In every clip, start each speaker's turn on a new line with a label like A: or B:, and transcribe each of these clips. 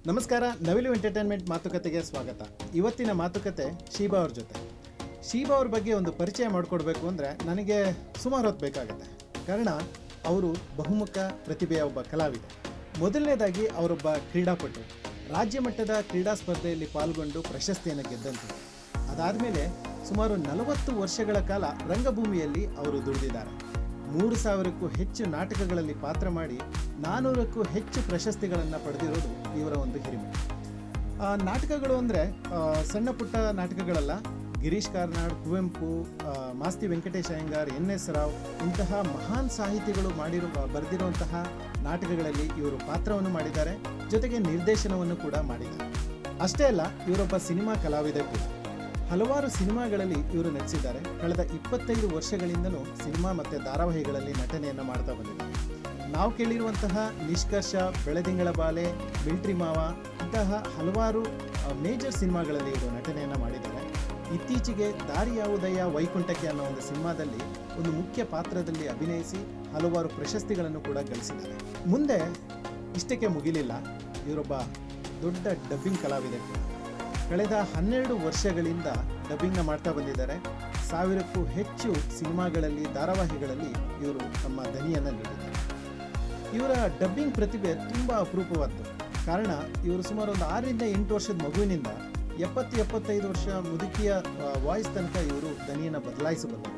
A: ನಮಸ್ಕಾರ, ನವಿಲು ಎಂಟರ್ಟೈನ್ಮೆಂಟ್ ಮಾತುಕತೆಗೆ ಸ್ವಾಗತ. ಇವತ್ತಿನ ಮಾತುಕತೆ ಶೀಬಾ ಅವ್ರ ಜೊತೆ. ಶೀಬಾ ಅವ್ರ ಬಗ್ಗೆ ಒಂದು ಪರಿಚಯ ಮಾಡಿಕೊಡ್ಬೇಕು ಅಂದರೆ ನನಗೆ ಸುಮಾರು ಹೊತ್ತು ಬೇಕಾಗುತ್ತೆ. ಕಾರಣ ಅವರು ಬಹುಮುಖ ಪ್ರತಿಭೆಯ ಒಬ್ಬ ಕಲಾವಿದ. ಮೊದಲನೇದಾಗಿ ಅವರೊಬ್ಬ ಕ್ರೀಡಾಪಟು. ರಾಜ್ಯ ಮಟ್ಟದ ಕ್ರೀಡಾ ಸ್ಪರ್ಧೆಯಲ್ಲಿ ಪಾಲ್ಗೊಂಡು ಪ್ರಶಸ್ತಿಯನ್ನು ಗೆದ್ದಂತಿದೆ. ಅದಾದಮೇಲೆ ಸುಮಾರು 40 ವರ್ಷಗಳ ಕಾಲ ರಂಗಭೂಮಿಯಲ್ಲಿ ಅವರು ದುಡಿದಿದ್ದಾರೆ. 3000ಕ್ಕೂ ಹೆಚ್ಚು ನಾಟಕಗಳಲ್ಲಿ ಪಾತ್ರ ಮಾಡಿ 400ಕ್ಕೂ ಹೆಚ್ಚು ಪ್ರಶಸ್ತಿಗಳನ್ನು ಪಡೆದಿರೋದು ಇವರ ಒಂದು ಹಿರಿಮೆ. ನಾಟಕಗಳು ಅಂದರೆ ಸಣ್ಣ ಪುಟ್ಟ ನಾಟಕಗಳಲ್ಲ. ಗಿರೀಶ್ ಕಾರ್ನಾಡ್, ಕುವೆಂಪು, ಮಾಸ್ತಿ ವೆಂಕಟೇಶ ಅಯ್ಯಂಗಾರ್, NS ರಾವ್ ಇಂತಹ ಮಹಾನ್ ಸಾಹಿತಿಗಳು ಬರೆದಿರುವಂತಹ ನಾಟಕಗಳಲ್ಲಿ ಇವರು ಪಾತ್ರವನ್ನು ಮಾಡಿದ್ದಾರೆ. ಜೊತೆಗೆ ನಿರ್ದೇಶನವನ್ನು ಕೂಡ ಮಾಡಿದ್ದಾರೆ. ಅಷ್ಟೇ ಅಲ್ಲ, ಇವರೊಬ್ಬ ಸಿನಿಮಾ ಕಲಾವಿದ ಕೂಡ. ಹಲವಾರು ಸಿನಿಮಾಗಳಲ್ಲಿ ಇವರು ನಟಿಸಿದ್ದಾರೆ. ಕಳೆದ 25 ವರ್ಷಗಳಿಂದಲೂ ಸಿನಿಮಾ ಮತ್ತು ಧಾರಾವಾಹಿಗಳಲ್ಲಿ ನಟನೆಯನ್ನು ಮಾಡ್ತಾ ಬಂದಿದ್ದಾರೆ. ನಾವು ಕೇಳಿರುವಂತಹ ನಿಷ್ಕರ್ಷ, ಬೆಳದಿಂಗಳ ಬಾಲೆ, ಮಿಲ್ಟ್ರಿ ಮಾವ ಇಂತಹ ಹಲವಾರು ಮೇಜರ್ ಸಿನಿಮಾಗಳಲ್ಲಿ ಇವರು ನಟನೆಯನ್ನು ಮಾಡಿದ್ದಾರೆ. ಇತ್ತೀಚೆಗೆ ದಾರಿ ಯಾವುದಯ್ಯ ವೈಕುಂಠಕ್ಕೆ ಅನ್ನೋ ಒಂದು ಸಿನಿಮಾದಲ್ಲಿ ಒಂದು ಮುಖ್ಯ ಪಾತ್ರದಲ್ಲಿ ಅಭಿನಯಿಸಿ ಹಲವಾರು ಪ್ರಶಸ್ತಿಗಳನ್ನು ಕೂಡ ಗಳಿಸಿದ್ದಾರೆ. ಮುಂದೆ ಇಷ್ಟಕ್ಕೆ ಮುಗಿಲಿಲ್ಲ, ಇವರೊಬ್ಬ ದೊಡ್ಡ ಡಬ್ಬಿಂಗ್ ಕಲಾವಿದ. ಕಳೆದ 12 ವರ್ಷಗಳಿಂದ ಡಬ್ಬಿಂಗ್ನ ಮಾಡ್ತಾ ಬಂದಿದ್ದಾರೆ. 1000ಕ್ಕೂ ಹೆಚ್ಚು ಸಿನಿಮಾಗಳಲ್ಲಿ, ಧಾರಾವಾಹಿಗಳಲ್ಲಿ ಇವರು ತಮ್ಮ ದನಿಯನ್ನು ನೀಡಿದ್ದಾರೆ. ಇವರ ಡಬ್ಬಿಂಗ್ ಪ್ರತಿಭೆ ತುಂಬ ಅಪರೂಪವಾದ್ದು. ಕಾರಣ ಇವರು ಸುಮಾರು ಒಂದು 6ರಿಂದ 8 ವರ್ಷದ ಮಗುವಿನಿಂದ 70-75 ವರ್ಷ ಮುದುಕಿಯ ವಾಯ್ಸ್ ತನಕ ಇವರು ದನಿಯನ್ನು ಬದಲಾಯಿಸಬಲ್ಲರು.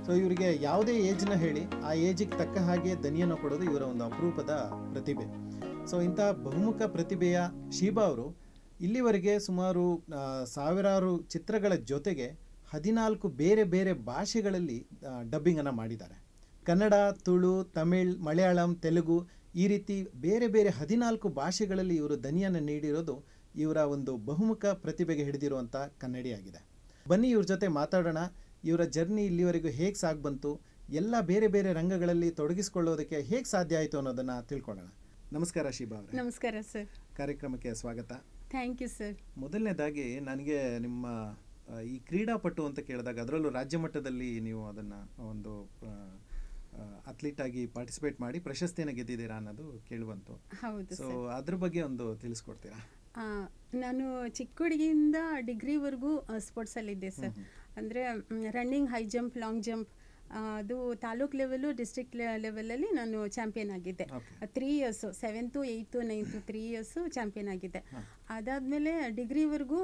A: ಸೊ ಇವರಿಗೆ ಯಾವುದೇ ಏಜ್ನ ಹೇಳಿ ಆ ಏಜಿಗೆ ತಕ್ಕ ಹಾಗೆ ದನಿಯನ್ನು ಕೊಡೋದು ಇವರ ಒಂದು ಅಪರೂಪದ ಪ್ರತಿಭೆ. ಸೊ ಇಂಥ ಬಹುಮುಖ ಪ್ರತಿಭೆಯ ಶೀಬಾ ಅವರು ಇಲ್ಲಿವರೆಗೆ ಸುಮಾರು 1000 ಚಿತ್ರಗಳ ಜೊತೆಗೆ 14 ಬೇರೆ ಬೇರೆ ಭಾಷೆಗಳಲ್ಲಿ ಡಬ್ಬಿಂಗನ್ನು ಮಾಡಿದ್ದಾರೆ. ಕನ್ನಡ, ತುಳು, ತಮಿಳ್, ಮಲಯಾಳಂ, ತೆಲುಗು ಈ ರೀತಿ ಬೇರೆ ಬೇರೆ 14 ಭಾಷೆಗಳಲ್ಲಿ ಇವರು ದನಿಯನ್ನು ನೀಡಿರೋದು ಇವರ ಒಂದು ಬಹುಮುಖ ಪ್ರತಿಭೆಗೆ ಹಿಡಿದಿರುವಂಥ ಕನ್ನಡಿಯಾಗಿದೆ. ಬನ್ನಿ ಇವ್ರ ಜೊತೆ ಮಾತಾಡೋಣ. ಇವರ ಜರ್ನಿ ಇಲ್ಲಿವರೆಗೂ ಹೇಗೆ ಸಾಗ್ಬಂತು, ಎಲ್ಲ ಬೇರೆ ಬೇರೆ ರಂಗಗಳಲ್ಲಿ ತೊಡಗಿಸಿಕೊಳ್ಳೋದಕ್ಕೆ ಹೇಗೆ ಸಾಧ್ಯ ಆಯಿತು ಅನ್ನೋದನ್ನು ತಿಳ್ಕೊಳ್ಳೋಣ. ನಮಸ್ಕಾರ ಶೀಬಾ ಅವರೇ.
B: ನಮಸ್ಕಾರ ಸರ್.
A: ಕಾರ್ಯಕ್ರಮಕ್ಕೆ ಸ್ವಾಗತ.
B: Thank you sir.
A: ಮೊದಲನೇದಾಗಿ ನನಗೆ ನಿಮ್ಮ ಈ ಕ್ರೀಡಾಪಟು ಅಂತ ಕೇಳಿದಾಗ, ಅದರಲ್ಲೂ ರಾಜ್ಯ ಮಟ್ಟದಲ್ಲಿ ನೀವು ಅದನ್ನು ಒಂದು ಅಥ್ಲೀಟ್ ಆಗಿ ಪಾರ್ಟಿಸಿಪೇಟ್ ಮಾಡಿ ಪ್ರಶಸ್ತಿಯನ್ನು ಗೆದ್ದಿದ್ದೀರಾ ಅನ್ನೋದು ಕೇಳಿಬಂತು.
B: ಹೌದು.
A: ಸೊ ಅದ್ರ ಬಗ್ಗೆ ಒಂದು ತಿಳಿಸ್ಕೊಡ್ತೀರಾ?
B: ನಾನು ಚಿಕ್ಕ ಹುಡುಗಿಯಿಂದ ಡಿಗ್ರಿವರೆಗೂ ಸ್ಪೋರ್ಟ್ಸಲ್ಲಿದ್ದೆ ಸರ್. ಅಂದರೆ running, high jump, long jump, ಅದು ತಾಲೂಕ್ ಲೆವೆಲು, ಡಿಸ್ಟ್ರಿಕ್ಟ್ ಲೆವೆಲಲ್ಲಿ ನಾನು ಚಾಂಪಿಯನ್ ಆಗಿದ್ದೆ. 3 years, 7th, 8th, 9th 3 years champion ಆಗಿದ್ದೆ. ಅದಾದಮೇಲೆ ಡಿಗ್ರಿವರೆಗೂ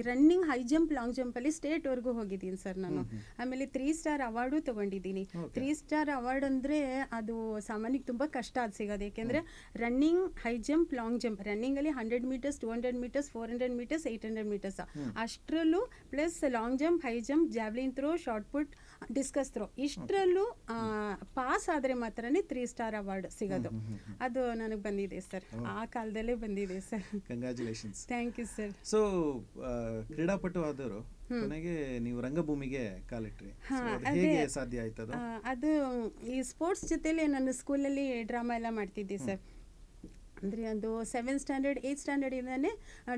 B: ರನ್ನಿಂಗ್, ಹೈ ಜಂಪ್, ಲಾಂಗ್ ಜಂಪಲ್ಲಿ ಸ್ಟೇಟ್ವರೆಗೂ ಹೋಗಿದ್ದೀನಿ ಸರ್ ನಾನು. ಆಮೇಲೆ 3 ಸ್ಟಾರ್ ಅವಾರ್ಡು ತೊಗೊಂಡಿದ್ದೀನಿ. 3 ಸ್ಟಾರ್ ಅವಾರ್ಡ್ ಅಂದರೆ ಅದು ಸಾಮಾನ್ಯಕ್ಕೆ ತುಂಬ ಕಷ್ಟ ಅದು ಸಿಗೋದು. ಏಕೆಂದರೆ running, high jump, long jump, ರನ್ನಿಂಗಲ್ಲಿ 100 ಮೀಟರ್ಸ್, 200 ಮೀಟರ್ಸ್, 400 ಮೀಟರ್ಸ್, 800 ಮೀಟರ್ಸ್, ಅಷ್ಟರಲ್ಲೂ plus long jump, high jump, javelin throw, shot put, discus throw ಇಷ್ಟರಲ್ಲೂ ಪಾಸ್ ಆದರೆ ಮಾತ್ರನೇ 3 ಸ್ಟಾರ್ ಅವಾರ್ಡ್ ಸಿಗೋದು. ಅದು ನನಗೆ ಬಂದಿದೆ ಸರ್, ಆ ಕಾಲದಲ್ಲೇ ಬಂದಿದೆ sir.
A: Congratulations.
B: Thank you sir.
A: So ಕ್ರೀಡಾಪಟು ಆದವರು ಕೊನೆಗೆ ನೀವು ರಂಗಭೂಮಿಗೆ ಕಾಲಿಟ್ರಿ. ಹೇಗೆ ಸಾಧ್ಯ ಆಯ್ತದು?
B: ಅದು ಈ ಸ್ಪೋರ್ಟ್ಸ್ ಜೊತೆಲಿ ನಾನು ಸ್ಕೂಲಲ್ಲಿ ಡ್ರಾಮಾ ಎಲ್ಲ ಮಾಡ್ತಿದ್ದೆ ಸರ್. ಅಂದರೆ ಅದು 7th ಸ್ಟ್ಯಾಂಡರ್ಡ್ 8th ಸ್ಟ್ಯಾಂಡರ್ಡಿಂದನೇ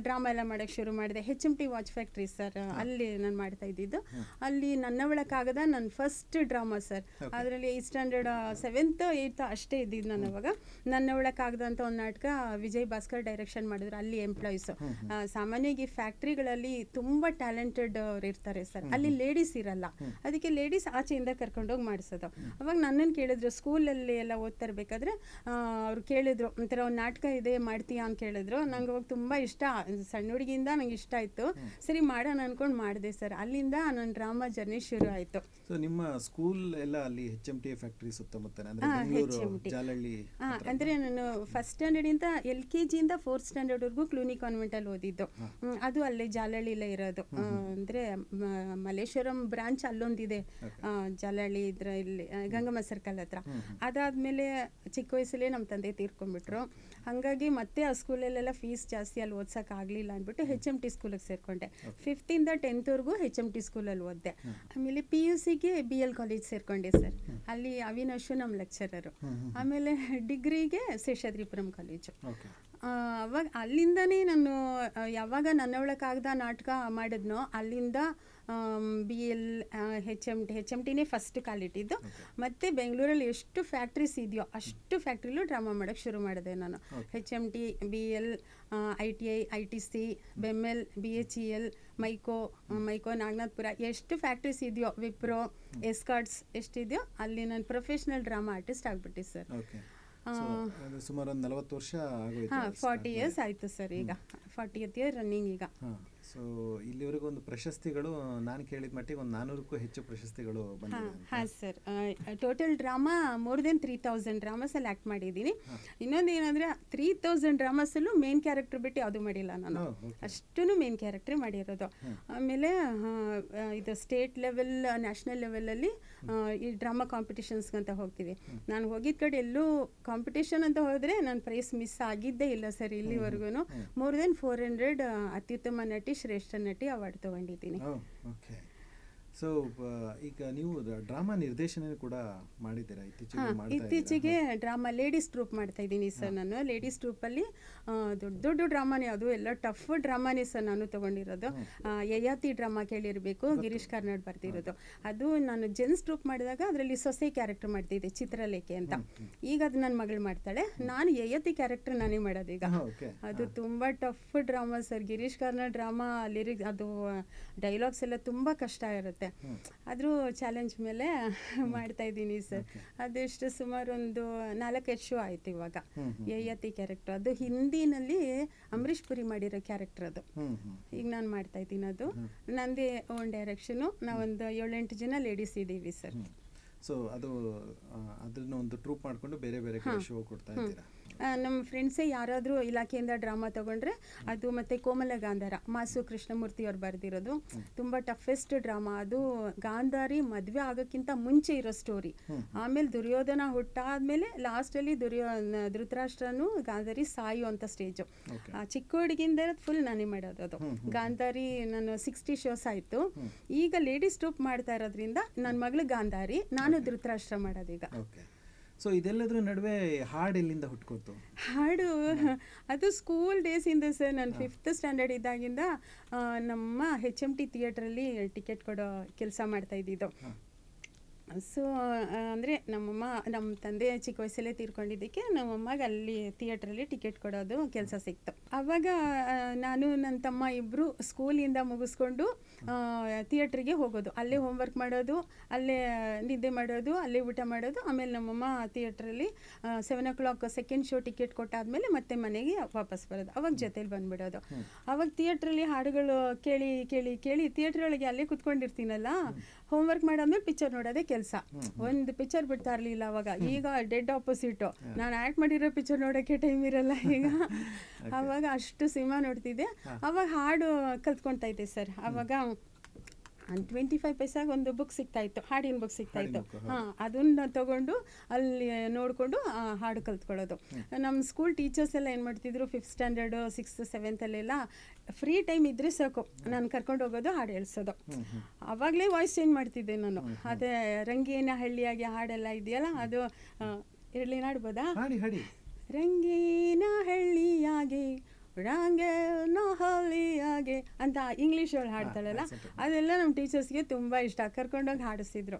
B: ಡ್ರಾಮಾ ಎಲ್ಲ ಮಾಡೋಕ್ಕೆ ಶುರು ಮಾಡಿದೆ. HMT ವಾಚ್ ಫ್ಯಾಕ್ಟ್ರಿ ಸರ್, ಅಲ್ಲಿ ನಾನು ಮಾಡ್ತಾ ಇದ್ದಿದ್ದು. ಅಲ್ಲಿ ನನ್ನವಳಕ್ಕಾಗದ ನನ್ನ ಫಸ್ಟ್ ಡ್ರಾಮಾ ಸರ್. ಅದರಲ್ಲಿ 8th ಸ್ಟ್ಯಾಂಡರ್ಡ್ 7th 8th ಅಷ್ಟೇ ಇದ್ದಿದ್ದು ನಾನು ಅವಾಗ. ನನ್ನವಳಕ್ಕಾಗದ ಅಂತ ಒಂದು ನಾಟಕ ವಿಜಯ್ ಭಾಸ್ಕರ್ ಡೈರೆಕ್ಷನ್ ಮಾಡಿದ್ರು. ಅಲ್ಲಿ ಎಂಪ್ಲಾಯೀಸು ಸಾಮಾನ್ಯವಾಗಿ ಫ್ಯಾಕ್ಟ್ರಿಗಳಲ್ಲಿ ತುಂಬ ಟ್ಯಾಲೆಂಟೆಡ್ ಅವ್ರು ಇರ್ತಾರೆ ಸರ್. ಅಲ್ಲಿ ಲೇಡೀಸ್ ಇರಲ್ಲ, ಅದಕ್ಕೆ ಲೇಡೀಸ್ ಆಚೆಯಿಂದ ಕರ್ಕೊಂಡೋಗಿ ಮಾಡಿಸೋದು. ಅವಾಗ ನನ್ನನ್ನು ಕೇಳಿದ್ರು, ಸ್ಕೂಲಲ್ಲಿ ಎಲ್ಲ ಓದ್ತಾ ಇರಬೇಕಾದ್ರೆ ಅವ್ರು ಕೇಳಿದ್ರು, ಒಂಥರ ಒಂದು ನಾಟಕ ಇದೆ ಮಾಡ್ತೀಯಾ ಅಂತ ಕೇಳಿದ್ರು. ನಂಗೆ ಅವಾಗ ತುಂಬ ಇಷ್ಟ, ಸಣ್ಣ ಹುಡುಗಿಯಿಂದ ನಂಗೆ ಇಷ್ಟ ಆಯಿತು. ಸರಿ ಮಾಡೋಣ ಅನ್ಕೊಂಡು ಮಾಡಿದೆ ಸರ್. ಅಲ್ಲಿಂದ ನನ್ನ ಡ್ರಾಮಾ ಜರ್ನಿ ಶುರು ಆಯಿತು.
A: ಸೊ ನಿಮ್ಮ ಸ್ಕೂಲ್ ಎಲ್ಲ ಅಲ್ಲಿ HMT ಫ್ಯಾಕ್ಟ್ರಿ ಸುತ್ತಮುತ್ತ
B: ಅಂದರೆ ನಾನು ಫಸ್ಟ್ ಸ್ಟ್ಯಾಂಡರ್ಡಿಂದ LKG ಇಂದ 4th ಸ್ಟ್ಯಾಂಡರ್ಡ್ವರೆಗೂ ಕ್ಲೂನಿ ಕಾನ್ವೆಂಟಲ್ಲಿ ಓದಿದ್ದು. ಅದು ಅಲ್ಲೇ ಜಾಲಹಳ್ಳಿಲೇ ಇರೋದು. ಅಂದರೆ ಮಲ್ಲೇಶ್ವರಂ ಬ್ರಾಂಚ್ ಅಲ್ಲೊಂದಿದೆ, ಜಾಲಹಳ್ಳಿ ಇದ್ರ ಇಲ್ಲಿ ಗಂಗಮ್ಮ ಸರ್ಕಲ್ ಹತ್ರ. ಅದಾದಮೇಲೆ ಚಿಕ್ಕ ವಯಸ್ಸಲ್ಲೇ ನಮ್ಮ ತಂದೆ ತೀರ್ಕೊಂಡ್ಬಿಟ್ರು. ಹಾಗಾಗಿ ಮತ್ತೆ ಆ ಸ್ಕೂಲಲ್ಲೆಲ್ಲ ಫೀಸ್ ಜಾಸ್ತಿ, ಅಲ್ಲಿ ಓದ್ಸೋಕ್ಕಾಗಲಿಲ್ಲ ಅಂದ್ಬಿಟ್ಟು HMT ಸ್ಕೂಲಿಗೆ ಸೇರಿಕೊಂಡೆ. 5th ಇಂದ 10th ವರೆಗೂ HMT ಸ್ಕೂಲಲ್ಲಿ ಓದಿದೆ. ಆಮೇಲೆ PUCಗೆ BL ಕಾಲೇಜ್ ಸೇರಿಕೊಂಡೆ ಸರ್. ಅಲ್ಲಿ ಅವಿನಾಶು ನಮ್ಮ ಲೆಕ್ಚರರು. ಆಮೇಲೆ ಡಿಗ್ರಿಗೆ ಶೇಷಾದ್ರಿಪುರಂ ಕಾಲೇಜು. ಅವಾಗ ಅಲ್ಲಿಂದನೇ ನಾನು ಯಾವಾಗ ನನ್ನೊಳಕಾಗ್ದ ನಾಟಕ ಮಾಡಿದ್ನೋ ಅಲ್ಲಿಂದ BL HMTನೇ ಫಸ್ಟ್ ಕಾಲಿಟ್ಟಿದ್ದು. ಮತ್ತು ಬೆಂಗಳೂರಲ್ಲಿ ಎಷ್ಟು ಫ್ಯಾಕ್ಟ್ರೀಸ್ ಇದೆಯೋ ಅಷ್ಟು ಫ್ಯಾಕ್ಟ್ರಿಲೂ ಡ್ರಾಮಾ ಮಾಡೋಕ್ಕೆ ಶುರು ಮಾಡಿದೆ ನಾನು. HMT, BL, ITI, ITC, ಬೆಮ್ಮೆಲ್, BHEL, Mico ನಾಗನಾಥ್ಪುರ, ಎಷ್ಟು ಫ್ಯಾಕ್ಟ್ರೀಸ್ ಇದೆಯೋ, ವಿಪ್ರೋ, ಎಸ್ಕಾರ್ಟ್ಸ್ ಎಷ್ಟಿದೆಯೋ ಅಲ್ಲಿ ನಾನು ಪ್ರೊಫೆಷ್ನಲ್ ಡ್ರಾಮಾ ಆರ್ಟಿಸ್ಟ್ ಆಗಿಬಿಟ್ಟೆ ಸರ್.
A: ಸುಮಾರು ಒಂದು 40 ವರ್ಷ ಆಗೋಯ್ತು.
B: 40 ಇಯರ್ಸ್ ಆಯಿತು ಸರ್. ಈಗ 40th ಇಯರ್ ರನ್ನಿಂಗ್ ಈಗ.
A: ಸೊ ಇಲ್ಲಿವರೆಗೂ ಒಂದು ಪ್ರಶಸ್ತಿಗಳು ನಾನು ಕೇಳಿದ ಮಟ್ಟಿಗೆ ಒಂದು 400ಕ್ಕೂ ಹೆಚ್ಚು ಪ್ರಶಸ್ತಿಗಳು ಬಂದಿದೆ.
B: ಹಾಂ sir, total drama more than 3000 ಡ್ರಾಮಾಸಲ್ಲಿ ಆ್ಯಕ್ಟ್ ಮಾಡಿದ್ದೀನಿ. ಇನ್ನೊಂದು ಏನಂದರೆ 3000 ಡ್ರಾಮಾಸಲ್ಲೂ ಮೇನ್ ಕ್ಯಾರೆಕ್ಟರ್ ಬಿಟ್ಟು ಯಾವುದೂ ಮಾಡಿಲ್ಲ ನಾನು. ಅಷ್ಟೂ ಮೇನ್ ಕ್ಯಾರೆಕ್ಟ್ರೇ ಮಾಡಿರೋದು. ಆಮೇಲೆ ಇದು ಸ್ಟೇಟ್ ಲೆವೆಲ್, ನ್ಯಾಷನಲ್ ಲೆವೆಲಲ್ಲಿ ಈ ಡ್ರಾಮಾ ಕಾಂಪಿಟಿಷನ್ಸ್ಗಂತ ಹೋಗ್ತೀವಿ. ನಾನು ಹೋಗಿದ್ದ ಕಡೆ ಎಲ್ಲೂ ಕಾಂಪಿಟೇಷನ್ ಅಂತ ಹೋದರೆ ನಾನು ಪ್ರೈಸ್ ಮಿಸ್ ಆಗಿದ್ದೇ ಇಲ್ಲ ಸರ್ ಇಲ್ಲಿವರೆಗೂ. ಮೋರ್ ದೆನ್ 400 ಅತ್ಯುತ್ತಮ ನಟಿ, ಶ್ರೇಷ್ಠ ನಟಿ ಅವಾರ್ಡ್ ತೊಗೊಂಡಿದ್ದೀನಿ.
A: ಓಕೆ. ಸೊ ಈಗ ನೀವು ಡ್ರಾಮಾ ನಿರ್ದೇಶನ ಕೂಡ ಮಾಡಿದ್ದೀರಾ ಇತ್ತೀಚೆಗೆ?
B: ಡ್ರಾಮಾ ಲೇಡೀಸ್ ಟ್ರೂಪ್ ಮಾಡ್ತಾ ಇದ್ದೀನಿ ಸರ್ ನಾನು. ಲೇಡೀಸ್ ಟ್ರೂಪಲ್ಲಿ ದೊಡ್ಡ ಡ್ರಾಮಾನೇ, ಅದು ಎಲ್ಲ ಟಫ್ ಡ್ರಾಮಾನೇ ಸರ್ ನಾನು ತೊಗೊಂಡಿರೋದು. ಯಯಾತಿ ಡ್ರಾಮಾ ಕೇಳಿರಬೇಕು, ಗಿರೀಶ್ ಕಾರ್ನಾಡ್ ಬರ್ತಿರೋದು. ಅದು ನಾನು ಜೆಂಟ್ಸ್ ಟ್ರೂಪ್ ಮಾಡಿದಾಗ ಅದರಲ್ಲಿ ಸೊಸೆ ಕ್ಯಾರೆಕ್ಟರ್ ಮಾಡ್ತಿದ್ದೆ, ಚಿತ್ರಲೇಖೆ ಅಂತ. ಈಗ ಅದು ನನ್ನ ಮಗಳು ಮಾಡ್ತಾಳೆ. ನಾನು ಯಯಾತಿ ಕ್ಯಾರೆಕ್ಟರ್ ನಾನೇ ಮಾಡೋದು ಈಗ. ಅದು ತುಂಬ tough drama sir. Girish Karnad drama lyrics, ಅದು ಡೈಲಾಗ್ಸ್ ಎಲ್ಲ ತುಂಬ ಕಷ್ಟ ಇರುತ್ತೆ. ಆದರೂ ಚಾಲೆಂಜ್ ಮೇಲೆ ಮಾಡ್ತಾ ಇದ್ದೀನಿ ಸರ್. ಅದೆಷ್ಟು ಸುಮಾರು ಒಂದು 4-5 ಶೋ ಆಯಿತು ಇವಾಗ. ಯಯಾತಿ ಕ್ಯಾರೆಕ್ಟರ್ ಅದು ಹಿಂದಿನಲ್ಲಿ ಅಂಬರೀಷ್ ಪುರಿ ಮಾಡಿರೋ ಕ್ಯಾರೆಕ್ಟರ್ ಅದು. ಈಗ ನಾನು ಮಾಡ್ತಾ ಇದ್ದೀನಿ. ಅದು ನಂದೇ ಓನ್ ಡೈರೆಕ್ಷನು. ನಾವೊಂದು 7-8 ಜನ ಲೇಡೀಸ್ ಇದ್ದೀವಿ ಸರ್.
A: ಸೊ ಅದು ಅದನ್ನ ಒಂದು ಟ್ರೂಪ್ ಮಾಡಿಕೊಂಡು ಬೇರೆ ಬೇರೆ ಶೋ ಕೊಡ್ತಾ ಇದ್ದೀರಾ?
B: ನಮ್ಮ ಫ್ರೆಂಡ್ಸೇ ಯಾರಾದರೂ ಇಲಾಖೆಯಿಂದ ಡ್ರಾಮಾ ತೊಗೊಂಡ್ರೆ ಅದು. ಮತ್ತು ಕೋಮಲ ಗಾಂಧಾರ, ಮಾಸು ಕೃಷ್ಣಮೂರ್ತಿ ಅವ್ರು ಬರೆದಿರೋದು. ತುಂಬ ಟಫೆಸ್ಟ್ ಡ್ರಾಮಾ ಅದು. ಗಾಂಧಾರಿ ಮದುವೆ ಆಗೋಕ್ಕಿಂತ ಮುಂಚೆ ಇರೋ ಸ್ಟೋರಿ. ಆಮೇಲೆ ದುರ್ಯೋಧನ ಹುಟ್ಟಾದ್ಮೇಲೆ ಲಾಸ್ಟಲ್ಲಿ ಧೃತರಾಷ್ಟ್ರನು ಗಾಂಧಾರಿ ಸಾಯುವಂಥ ಸ್ಟೇಜು. ಚಿಕ್ಕ ಹುಡುಗಿಂದ ಫುಲ್ ನಾನೇ ಮಾಡೋದು ಅದು. ಗಾಂಧಾರಿ ನಾನು 60 ಶೋಸ್ ಆಯಿತು. ಈಗ ಲೇಡೀಸ್ ಟ್ರೂಪ್ ಮಾಡ್ತಾ ಇರೋದ್ರಿಂದ ನನ್ನ ಮಗಳು ಗಾಂಧಾರಿ, ನಾನು ಧೃತರಾಷ್ಟ್ರ ಮಾಡೋದೀಗ.
A: ಸೊ ಇದೆಲ್ಲದ್ರ ನಡುವೆ ಹಾಡು ಎಲ್ಲಿಂದ ಹುಟ್ಕೋತು?
B: ಹಾಡು ಅದು ಸ್ಕೂಲ್ ಡೇಸಿಂದ ಸರ್. ನಾನು 5th ಸ್ಟ್ಯಾಂಡರ್ಡ್ ಇದ್ದಾಗಿಂದ ನಮ್ಮ HMT ಥಿಯೇಟ್ರಲ್ಲಿ ಟಿಕೆಟ್ ಕೊಡೋ ಕೆಲಸ ಮಾಡ್ತಾ ಇದ್ದಿದ್ದು. ಸೊ ಅಂದರೆ ನಮ್ಮ ತಂದೆ ಚಿಕ್ಕ ವಯಸ್ಸಲ್ಲೇ ತೀರ್ಕೊಂಡಿದ್ದಕ್ಕೆ ನಮ್ಮಮ್ಮಗೆ ಅಲ್ಲಿ ಥಿಯೇಟ್ರಲ್ಲಿ ಟಿಕೆಟ್ ಕೊಡೋದು ಕೆಲಸ ಸಿಕ್ತು. ಆವಾಗ ನಾನು ನನ್ನ ತಮ್ಮ ಇಬ್ಬರು ಸ್ಕೂಲಿಂದ ಮುಗಿಸ್ಕೊಂಡು ಥಿಯೇಟ್ರಿಗೆ ಹೋಗೋದು. ಅಲ್ಲೇ ಹೋಮ್ವರ್ಕ್ ಮಾಡೋದು, ಅಲ್ಲೇ ನಿದ್ದೆ ಮಾಡೋದು, ಅಲ್ಲೇ ಊಟ ಮಾಡೋದು. ಆಮೇಲೆ ನಮ್ಮಮ್ಮ ಥಿಯೇಟ್ರಲ್ಲಿ 7 o'clock ಸೆಕೆಂಡ್ ಶೋ ಟಿಕೆಟ್ ಕೊಟ್ಟಾದಮೇಲೆ ಮತ್ತೆ ಮನೆಗೆ ವಾಪಸ್ ಬರೋದು. ಅವಾಗ ಜೊತೇಲಿ ಬಂದುಬಿಡೋದು. ಅವಾಗ ಥಿಯೇಟ್ರಲ್ಲಿ ಹಾಡುಗಳು ಕೇಳಿ ಕೇಳಿ ಕೇಳಿ ಥಿಯೇಟ್ರೊಳಗೆ ಅಲ್ಲೇ ಕುತ್ಕೊಂಡಿರ್ತೀನಲ್ಲ, ಹೋಮ್ವರ್ಕ್ ಮಾಡಾದ್ಮೇಲೆ ಪಿಕ್ಚರ್ ನೋಡೋದೇ ಕೆಲಸ. ಒಂದು ಪಿಕ್ಚರ್ ಬಿಡ್ತಾ ಇರಲಿಲ್ಲ ಅವಾಗ. ಈಗ ಡೆಡ್ ಆಪೋಸಿಟು. ನಾನು ಆ್ಯಕ್ಟ್ ಮಾಡಿರೋ ಪಿಕ್ಚರ್ ನೋಡೋಕ್ಕೆ ಟೈಮ್ ಇರಲ್ಲ ಈಗ. ಆವಾಗ ಅಷ್ಟು ಸಿನಿಮಾ ನೋಡ್ತಿದ್ದೆ. ಆವಾಗ ಹಾಡು ಕಲ್ತ್ಕೊಳ್ತಾ ಇದ್ದೆ ಸರ್. ಆವಾಗ 25 ಪೈಸಾಗೆ ಒಂದು ಬುಕ್ ಸಿಗ್ತಾಯಿತ್ತು, ಹಾಡಿನ ಬುಕ್ ಸಿಗ್ತಾಯಿತ್ತು. ಅದನ್ನು ತಗೊಂಡು ಅಲ್ಲಿ ನೋಡಿಕೊಂಡು ಹಾಡು ಕಲ್ತ್ಕೊಳ್ಳೋದು. ನಮ್ಮ ಸ್ಕೂಲ್ ಟೀಚರ್ಸ್ ಎಲ್ಲ ಏನು ಮಾಡ್ತಿದ್ರು, 5th ಸ್ಟ್ಯಾಂಡರ್ಡು 6th 7th ಅಲ್ಲೆಲ್ಲ ಫ್ರೀ ಟೈಮ್ ಇದ್ದರೆ ಸಾಕು ನಾನು ಕರ್ಕೊಂಡು ಹೋಗೋದು, ಹಾಡು ಹೇಳ್ಸೋದು. ಆವಾಗಲೇ ವಾಯ್ಸ್ ಚೇಂಜ್ ಮಾಡ್ತಿದ್ದೆ ನಾನು. ಅದೇ ರಂಗೇನ ಹಳ್ಳಿಯಾಗಿ ಹಾಡೆಲ್ಲ ಇದೆಯಲ್ಲ, ಅದು ಇರಲಿ, ಹಾಡ್ಬೋದಾ? ರಂಗೇನ ಹಳ್ಳಿಯಾಗೆ ಹಳ್ಳಿಯಾಗೆ ಅಂತ ಇಂಗ್ಲೀಷ್ ಒಳಗೆ ಹಾಡ್ತಾಳಲ್ಲ, ಅದೆಲ್ಲ ನಮ್ಮ ಟೀಚರ್ಸ್ಗೆ ತುಂಬ ಇಷ್ಟ. ಕರ್ಕೊಂಡೋಗಿ ಹಾಡಿಸ್ತಿದ್ರು.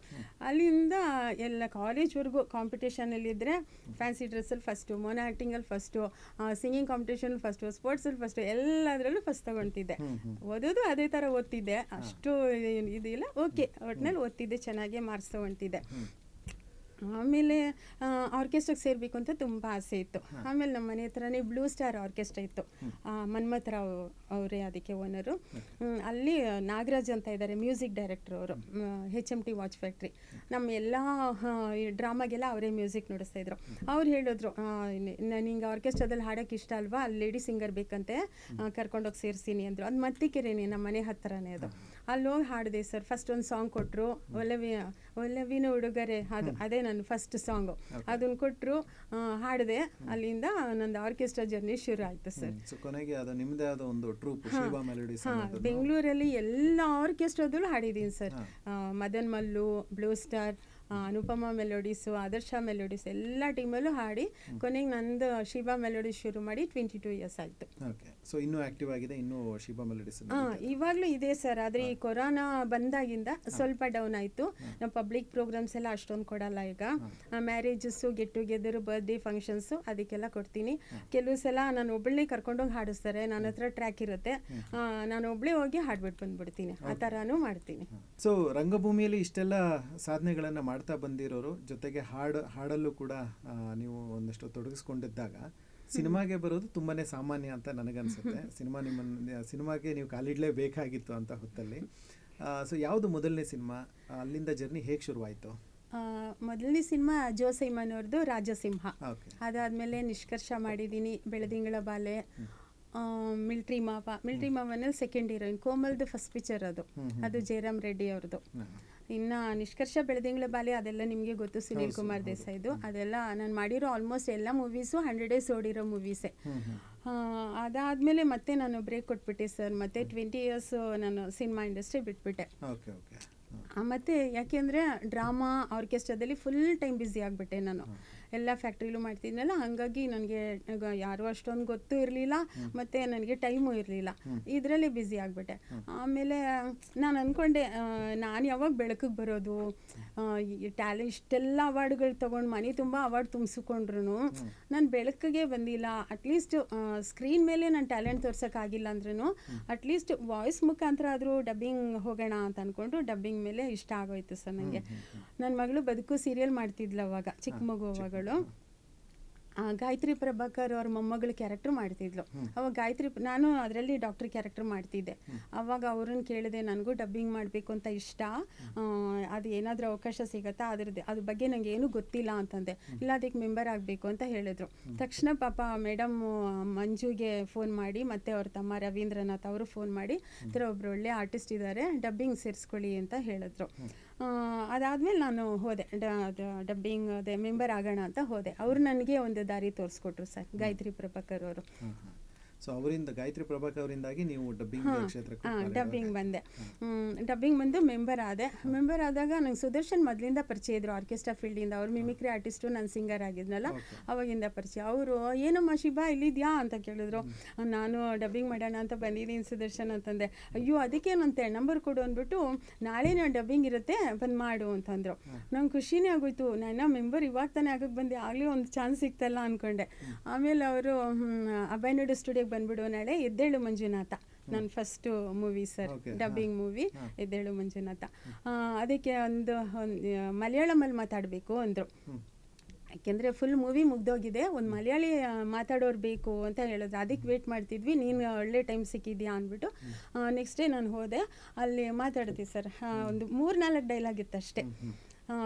B: ಅಲ್ಲಿಂದ ಎಲ್ಲ ಕಾಲೇಜ್ವರೆಗೂ ಕಾಂಪಿಟೇಷನಲ್ಲಿದ್ದರೆ ಫ್ಯಾನ್ಸಿ ಡ್ರೆಸ್ಸಲ್ಲಿ ಫಸ್ಟು, ಮೋನೋ ಆ್ಯಕ್ಟಿಂಗಲ್ಲಿ ಫಸ್ಟು, ಸಿಂಗಿಂಗ್ ಕಾಂಪಿಟೇಷನ್ ಫಸ್ಟು, ಸ್ಪೋರ್ಟ್ಸಲ್ಲಿ ಫಸ್ಟು, ಎಲ್ಲದರಲ್ಲೂ ಫಸ್ಟ್ ತೊಗೊಳ್ತಿದ್ದೆ. ಓದೋದು ಅದೇ ಥರ ಓದ್ತಿದ್ದೆ, ಅಷ್ಟು ಇದಿಲ್ಲ. ಓಕೆ, ಒಟ್ಟಿನಲ್ಲಿ ಓದ್ತಿದ್ದೆ, ಚೆನ್ನಾಗೇ ಮಾರ್ಕ್ಸ್ ತೊಗೊಳ್ತಿದ್ದೆ. ಆಮೇಲೆ ಆರ್ಕೆಸ್ಟ್ರಾಗೆ ಸೇರಬೇಕು ಅಂತ ತುಂಬ ಆಸೆ ಇತ್ತು. ಆಮೇಲೆ ನಮ್ಮ ಮನೆ ಹತ್ರನೇ ಬ್ಲೂ ಸ್ಟಾರ್ ಆರ್ಕೆಸ್ಟ್ರಾ ಇತ್ತು. ಮನ್ಮಥ್ ರಾವ್ ಅವರೇ ಅದಕ್ಕೆ ಓನರು. ಅಲ್ಲಿ ನಾಗರಾಜ್ ಅಂತ ಇದ್ದಾರೆ, ಮ್ಯೂಸಿಕ್ ಡೈರೆಕ್ಟರ್ ಅವರು, HMT ವಾಚ್ ಫ್ಯಾಕ್ಟ್ರಿ. ನಮ್ಮ ಎಲ್ಲ ಡ್ರಾಮಾಗೆಲ್ಲ ಅವರೇ ಮ್ಯೂಸಿಕ್ ನುಡಿಸ್ತಾಯಿದ್ರು. ಅವ್ರು ಹೇಳಿದ್ರು, ನಿಂಗೆ ಆರ್ಕೆಸ್ಟ್ರಾದಲ್ಲಿ ಹಾಡೋಕ್ಕೆ ಇಷ್ಟ ಅಲ್ವಾ, ಅಲ್ಲಿ ಲೇಡಿ ಸಿಂಗರ್ ಬೇಕಂತೆ, ಕರ್ಕೊಂಡೋಗಿ ಸೇರಿಸ್ತೀನಿ ಅಂದರು. ಅದು ಮತ್ತಿಕೆರೆನೇ, ನಮ್ಮ ಮನೆ ಹತ್ತಿರನೇ ಅದು. ಅಲ್ಲಿ ಹೋಗಿ ಹಾಡಿದೆ ಸರ್. ಫಸ್ಟ್ ಒಂದು ಸಾಂಗ್ ಕೊಟ್ಟರು, ಒಲವಿನ ಉಡುಗೊರೆ, ಅದೇ ನನ್ನ ಫಸ್ಟ್ ಸಾಂಗು. ಅದನ್ನು ಕೊಟ್ಟರು, ಹಾಡಿದೆ. ಅಲ್ಲಿಂದ ನಂದು ಆರ್ಕೆಸ್ಟ್ರಾ ಜರ್ನಿ ಶುರು ಆಯಿತು ಸರ್.
A: ಕೊನೆಗೆ ಅದು ನಿಮ್ಮದೇ ಆದ ಒಂದು ಟ್ರೂಪ್,
B: ಬೆಂಗಳೂರಲ್ಲಿ ಎಲ್ಲ ಆರ್ಕೆಸ್ಟ್ರಾದಲ್ಲೂ ಹಾಡಿದ್ದೀನಿ sir. Madan Mallu, blue star, Anupama melodies, Adarsha melodies ಎಲ್ಲ ಟೀಮಲ್ಲೂ ಹಾಡಿ ಕೊನೆಗೆ ನಂದು ಶಿಬಾ ಮೆಲೋಡೀಸ್ ಶುರು ಮಾಡಿ 22 ಇಯರ್ಸ್ ಆಯಿತು.
A: ಓಕೆ, ಸೊ ಇನ್ನೂ ಆಕ್ಟಿವ್ ಆಗಿದೆ, ಇನ್ನೂ ಶಿಬಾ ಮೆಲೋಡೀಸ್.
B: ಇವಾಗಲೂ ಇದೆ ಸರ್, ಆದರೆ ಈ ಕೊರೋನಾ ಬಂದಾಗಿಂದ ಸ್ವಲ್ಪ ಡೌನ್ ಆಯಿತು. ನಮ್ಮ ಪಬ್ಲಿಕ್ ಪ್ರೋಗ್ರಾಮ್ಸ್ ಎಲ್ಲ ಅಷ್ಟೊಂದು ಕೊಡಲ್ಲ ಈಗ. ಮ್ಯಾರೇಜಸ್ಸು, ಗೆಟ್ ಟುಗೆದರು, ಬರ್ತ್ಡೇ ಫಂಕ್ಷನ್ಸು ಅದಕ್ಕೆಲ್ಲ ಕೊಡ್ತೀನಿ. ಕೆಲವು ಸಲ ನಾನು ಒಬ್ಬಳನ್ನೇ ಕರ್ಕೊಂಡೋಗಿ ಹಾಡಿಸ್ತಾರೆ, ನನ್ನ ಹತ್ರ ಟ್ರ್ಯಾಕ್ ಇರುತ್ತೆ, ನಾನು ಒಬ್ಬಳೇ ಹೋಗಿ ಹಾಡ್ಬಿಟ್ಟು ಬಂದ್ಬಿಡ್ತೀನಿ, ಆ ಥರನೂ ಮಾಡ್ತೀನಿ.
A: ಸೊ ರಂಗಭೂಮಿಯಲ್ಲಿ ಇಷ್ಟೆಲ್ಲ ಸಾಧನೆಗಳನ್ನು ಮಾಡ್ತಾ ಬಂದಿರೋರು, ಜೊತೆಗೆ ಹಾಡಲ್ಲೂ ಕೂಡ ನೀವು ಒಂದಷ್ಟು ತೊಡಗಿಸ್ಕೊಂಡಿದ್ದಾಗ ಸಿನಿಮಾಗೆ ಬರೋದು ತುಂಬಾ ಸಾಮಾನ್ಯ ಅಂತ ನನಗನ್ಸುತ್ತೆ. ಸಿನಿಮಾಗೆ ನೀವು ಕಾಲಿಡಲೇಬೇಕಾಗಿತ್ತು ಅಂತ ಹೊತ್ತಲ್ಲಿ. ಸೊ ಯಾವುದು ಮೊದಲನೇ ಸಿನಿಮಾ, ಅಲ್ಲಿಂದ ಜರ್ನಿ ಹೇಗೆ ಶುರುವಾಯಿತು?
B: ಮೊದಲನೇ ಸಿನಿಮಾ ಜೋ ಸೈಮನ್ ಅವ್ರದ್ದು ರಾಜಸಿಂಹ. ಅದಾದಮೇಲೆ ನಿಷ್ಕರ್ಷ ಮಾಡಿದ್ದೀನಿ, ಬೆಳದಿಂಗಳ ಬಾಲೆ, ಮಿಲ್ಟ್ರಿ ಮಾವನಲ್ಲಿ ಸೆಕೆಂಡ್ ಹೀರೋಯಿನ್, ಕೋಮಲ್ದು ಫಸ್ಟ್ ಪಿಕ್ಚರ್ ಅದು ಜಯರಾಮ್ ರೆಡ್ಡಿ ಅವ್ರದ್ದು. ಇನ್ನು ನಿಷ್ಕರ್ಷ, ಬೆಳದಿಂಗಳ ಬಾಲೆ ಅದೆಲ್ಲ ನಿಮಗೆ ಗೊತ್ತು, ಸುನೀಲ್ ಕುಮಾರ್ ದೇಸಾಯಿದು. ಅದೆಲ್ಲ ನಾನು ಮಾಡಿರೋ ಆಲ್ಮೋಸ್ಟ್ ಎಲ್ಲ ಮೂವೀಸು 100 ಡೇಸ್ ಓಡಿರೋ ಮೂವೀಸೇ. ಅದಾದಮೇಲೆ ಮತ್ತೆ ನಾನು ಬ್ರೇಕ್ ಕೊಟ್ಬಿಟ್ಟೆ ಸರ್, ಮತ್ತೆ 20 ಇಯರ್ಸ್ ನಾನು ಸಿನಿಮಾ ಇಂಡಸ್ಟ್ರಿ ಬಿಟ್ಬಿಟ್ಟೆ. ಮತ್ತು ಯಾಕೆಂದರೆ ಡ್ರಾಮಾ ಆರ್ಕೆಸ್ಟ್ರಾದಲ್ಲಿ ಫುಲ್ ಟೈಮ್ ಬ್ಯುಸಿ ಆಗಿಬಿಟ್ಟೆ ನಾನು. ಎಲ್ಲ ಫ್ಯಾಕ್ಟ್ರಿಲೂ ಮಾಡ್ತಿದ್ನಲ್ಲ, ಹಾಗಾಗಿ ನನಗೆ ಯಾರೂ ಅಷ್ಟೊಂದು ಗೊತ್ತೂ ಇರಲಿಲ್ಲ, ಮತ್ತು ನನಗೆ ಟೈಮು ಇರಲಿಲ್ಲ, ಇದರಲ್ಲಿ ಬ್ಯುಸಿ ಆಗಿಬಿಟ್ಟೆ. ಆಮೇಲೆ ನಾನು ಅಂದ್ಕೊಂಡೆ, ನಾನು ಯಾವಾಗ ಬೆಳಕಿಗೆ ಬರೋದು, ಇಷ್ಟೆಲ್ಲ ಅವಾರ್ಡ್ಗಳು ತೊಗೊಂಡು ಮನೆ ತುಂಬ ಅವಾರ್ಡ್ ತುಂಬಿಸ್ಕೊಂಡ್ರು ನಾನು ಬೆಳಕಿಗೆ ಬಂದಿಲ್ಲ. ಅಟ್ಲೀಸ್ಟ್ ಸ್ಕ್ರೀನ್ ಮೇಲೆ ನಾನು ಟ್ಯಾಲೆಂಟ್ ತೋರ್ಸೋಕ್ಕಾಗಿಲ್ಲ ಅಂದ್ರೂ ಅಟ್ಲೀಸ್ಟ್ ವಾಯ್ಸ್ ಮುಖಾಂತರ ಆದರೂ ಡಬ್ಬಿಂಗ್ ಹೋಗೋಣ ಅಂತ ಅಂದ್ಕೊಂಡು ಡಬ್ಬಿಂಗ್ ಮೇಲೆ ಇಷ್ಟ ಆಗೋಯ್ತು ಸರ್ ನನಗೆ. ನನ್ನ ಮಗಳು ಬದುಕು ಸೀರಿಯಲ್ ಮಾಡ್ತಿದ್ಲು ಅವಾಗ, ಚಿಕ್ಕ ಮಗು ಅವಾಗಳು. ಗಾಯತ್ರಿ ಪ್ರಭಾಕರ್ ಅವ್ರ ಮೊಮ್ಮಗಳ ಕ್ಯಾರೆಕ್ಟರ್ ಮಾಡ್ತಿದ್ಲು ಅವಾಗ. ನಾನು ಅದರಲ್ಲಿ ಡಾಕ್ಟರ್ ಕ್ಯಾರೆಕ್ಟರ್ ಮಾಡ್ತಿದ್ದೆ. ಅವಾಗ ಅವ್ರನ್ನ ಕೇಳಿದೆ, ನನಗೂ ಡಬ್ಬಿಂಗ್ ಮಾಡಬೇಕು ಅಂತ ಇಷ್ಟ, ಅದು ಏನಾದರೂ ಅವಕಾಶ ಸಿಗುತ್ತಾ, ಅದ್ರ ಬಗ್ಗೆ ನನಗೆ ಏನೂ ಗೊತ್ತಿಲ್ಲ ಅಂತಂದೆ. ಇಲ್ಲ, ಅದಕ್ಕೆ ಮೆಂಬರ್ ಆಗಬೇಕು ಅಂತ ಹೇಳಿದ್ರು. ತಕ್ಷಣ ಪಾಪ ಮೇಡಮ್ ಮಂಜುಗೆ ಫೋನ್ ಮಾಡಿ, ಮತ್ತು ಅವ್ರ ತಮ್ಮ ರವೀಂದ್ರನಾಥ್ ಅವರು ಫೋನ್ ಮಾಡಿ, ಈ ಥರ ಒಬ್ರು ಒಳ್ಳೆ ಆರ್ಟಿಸ್ಟ್ ಇದ್ದಾರೆ, ಡಬ್ಬಿಂಗ್ ಸೇರಿಸ್ಕೊಳ್ಳಿ ಅಂತ ಹೇಳಿದ್ರು. ಅದಾದಮೇಲೆ ನಾನು ಹೋದೆ, ಡಬ್ಬಿಂಗ್ ಅದೇ ಮೆಂಬರ್ ಆಗೋಣ ಅಂತ ಹೋದೆ. ಅವರು ನನಗೆ ಒಂದು ದಾರಿ ತೋರಿಸ್ಕೊಟ್ರು ಸರ್, ಗಾಯತ್ರಿ ಪ್ರಭಾಕರ್ ಅವರು.
A: ಸೊ ಅವರಿಂದ, ಗಾಯತ್ರಿ ಪ್ರಭಾಕರ್ ಅವರಿಂದಾಗಿ ನೀವು ಡಬ್ಬಿಂಗ್ ಕ್ಷೇತ್ರಕ್ಕೆ
B: ಡಬ್ಬಿಂಗ್ ಬಂದೆ. ಡಬ್ಬಿಂಗ್ ಬಂದು ಮೆಂಬರ್ ಆದೆ. ಮೆಂಬರ್ ಆದಾಗ ನಂಗೆ ಸುದರ್ಶನ್ ಮೊದಲಿಂದ ಪರಿಚಯ ಇದ್ರು, ಆರ್ಕೆಸ್ಟ್ರಾ ಫೀಲ್ಡಿಂದ. ಅವ್ರು ಮಿಮಿಕ್ರಿ ಆರ್ಟಿಸ್ಟು, ನಾನು ಸಿಂಗರ್ ಆಗಿದ್ನಲ್ಲ, ಅವಾಗಿಂದ ಪರಿಚಯ. ಅವರು, ಏನಮ್ಮ ಶಿಬಾ ಇಲ್ಲಿದ್ಯಾ ಅಂತ ಕೇಳಿದ್ರು. ನಾನು ಡಬ್ಬಿಂಗ್ ಮಾಡೋಣ ಅಂತ ಬಂದಿದ್ದೀನಿ ಸುದರ್ಶನ್ ಅಂತಂದೆ. ಅಯ್ಯೋ, ಅದಕ್ಕೇನಂತೆ ನಂಬರ್ ಕೊಡು ಅಂದ್ಬಿಟ್ಟು, ನಾಳೆ ನಾನು ಡಬ್ಬಿಂಗ್ ಇರುತ್ತೆ ಬಂದು ಮಾಡು ಅಂತಂದರು. ನಂಗೆ ಖುಷಿನೇ ಆಗೋಯ್ತು, ನಾನು ಮೆಂಬರ್ ಇವಾಗ ತಾನೇ ಆಗಕ್ಕೆ ಬಂದೆ, ಆಗಲೇ ಒಂದು ಚಾನ್ಸ್ ಸಿಕ್ತಲ್ಲ ಅಂದ್ಕೊಂಡೆ. ಆಮೇಲೆ ಅವರು ಅಭಯನಾಡು ಸ್ಟುಡಿಯೋಗೆ ಬಂದ್ಬಿಡು ನಾಳೆ, ಎದ್ದೇಳು ಮಂಜುನಾಥ, ನನ್ನ first movie sir, dubbing movie ಎದ್ದೇಳು ಮಂಜುನಾಥ. ಅದಕ್ಕೆ ಒಂದು ಮಲಯಾಳಮಲ್ಲಿ ಮಾತಾಡಬೇಕು ಅಂದರು. ಯಾಕೆಂದರೆ ಫುಲ್ ಮೂವಿ ಮುಗ್ದೋಗಿದೆ, ಒಂದು ಮಲಯಾಳಿ ಮಾತಾಡೋರು ಬೇಕು ಅಂತ ಹೇಳಿದ್ರು. ಅದಕ್ಕೆ ವೇಟ್ ಮಾಡ್ತಿದ್ವಿ, ನೀನು ಒಳ್ಳೆ ಟೈಮ್ ಸಿಕ್ಕಿದ್ಯಾ ಅಂದ್ಬಿಟ್ಟು ನೆಕ್ಸ್ಟ್ ಡೇ ನಾನು ಹೋದೆ. ಅಲ್ಲಿ ಮಾತಾಡ್ತೀವಿ ಸರ್, ಒಂದು 3-4 ಡೈಲಾಗ್ ಇತ್ತು ಅಷ್ಟೇ,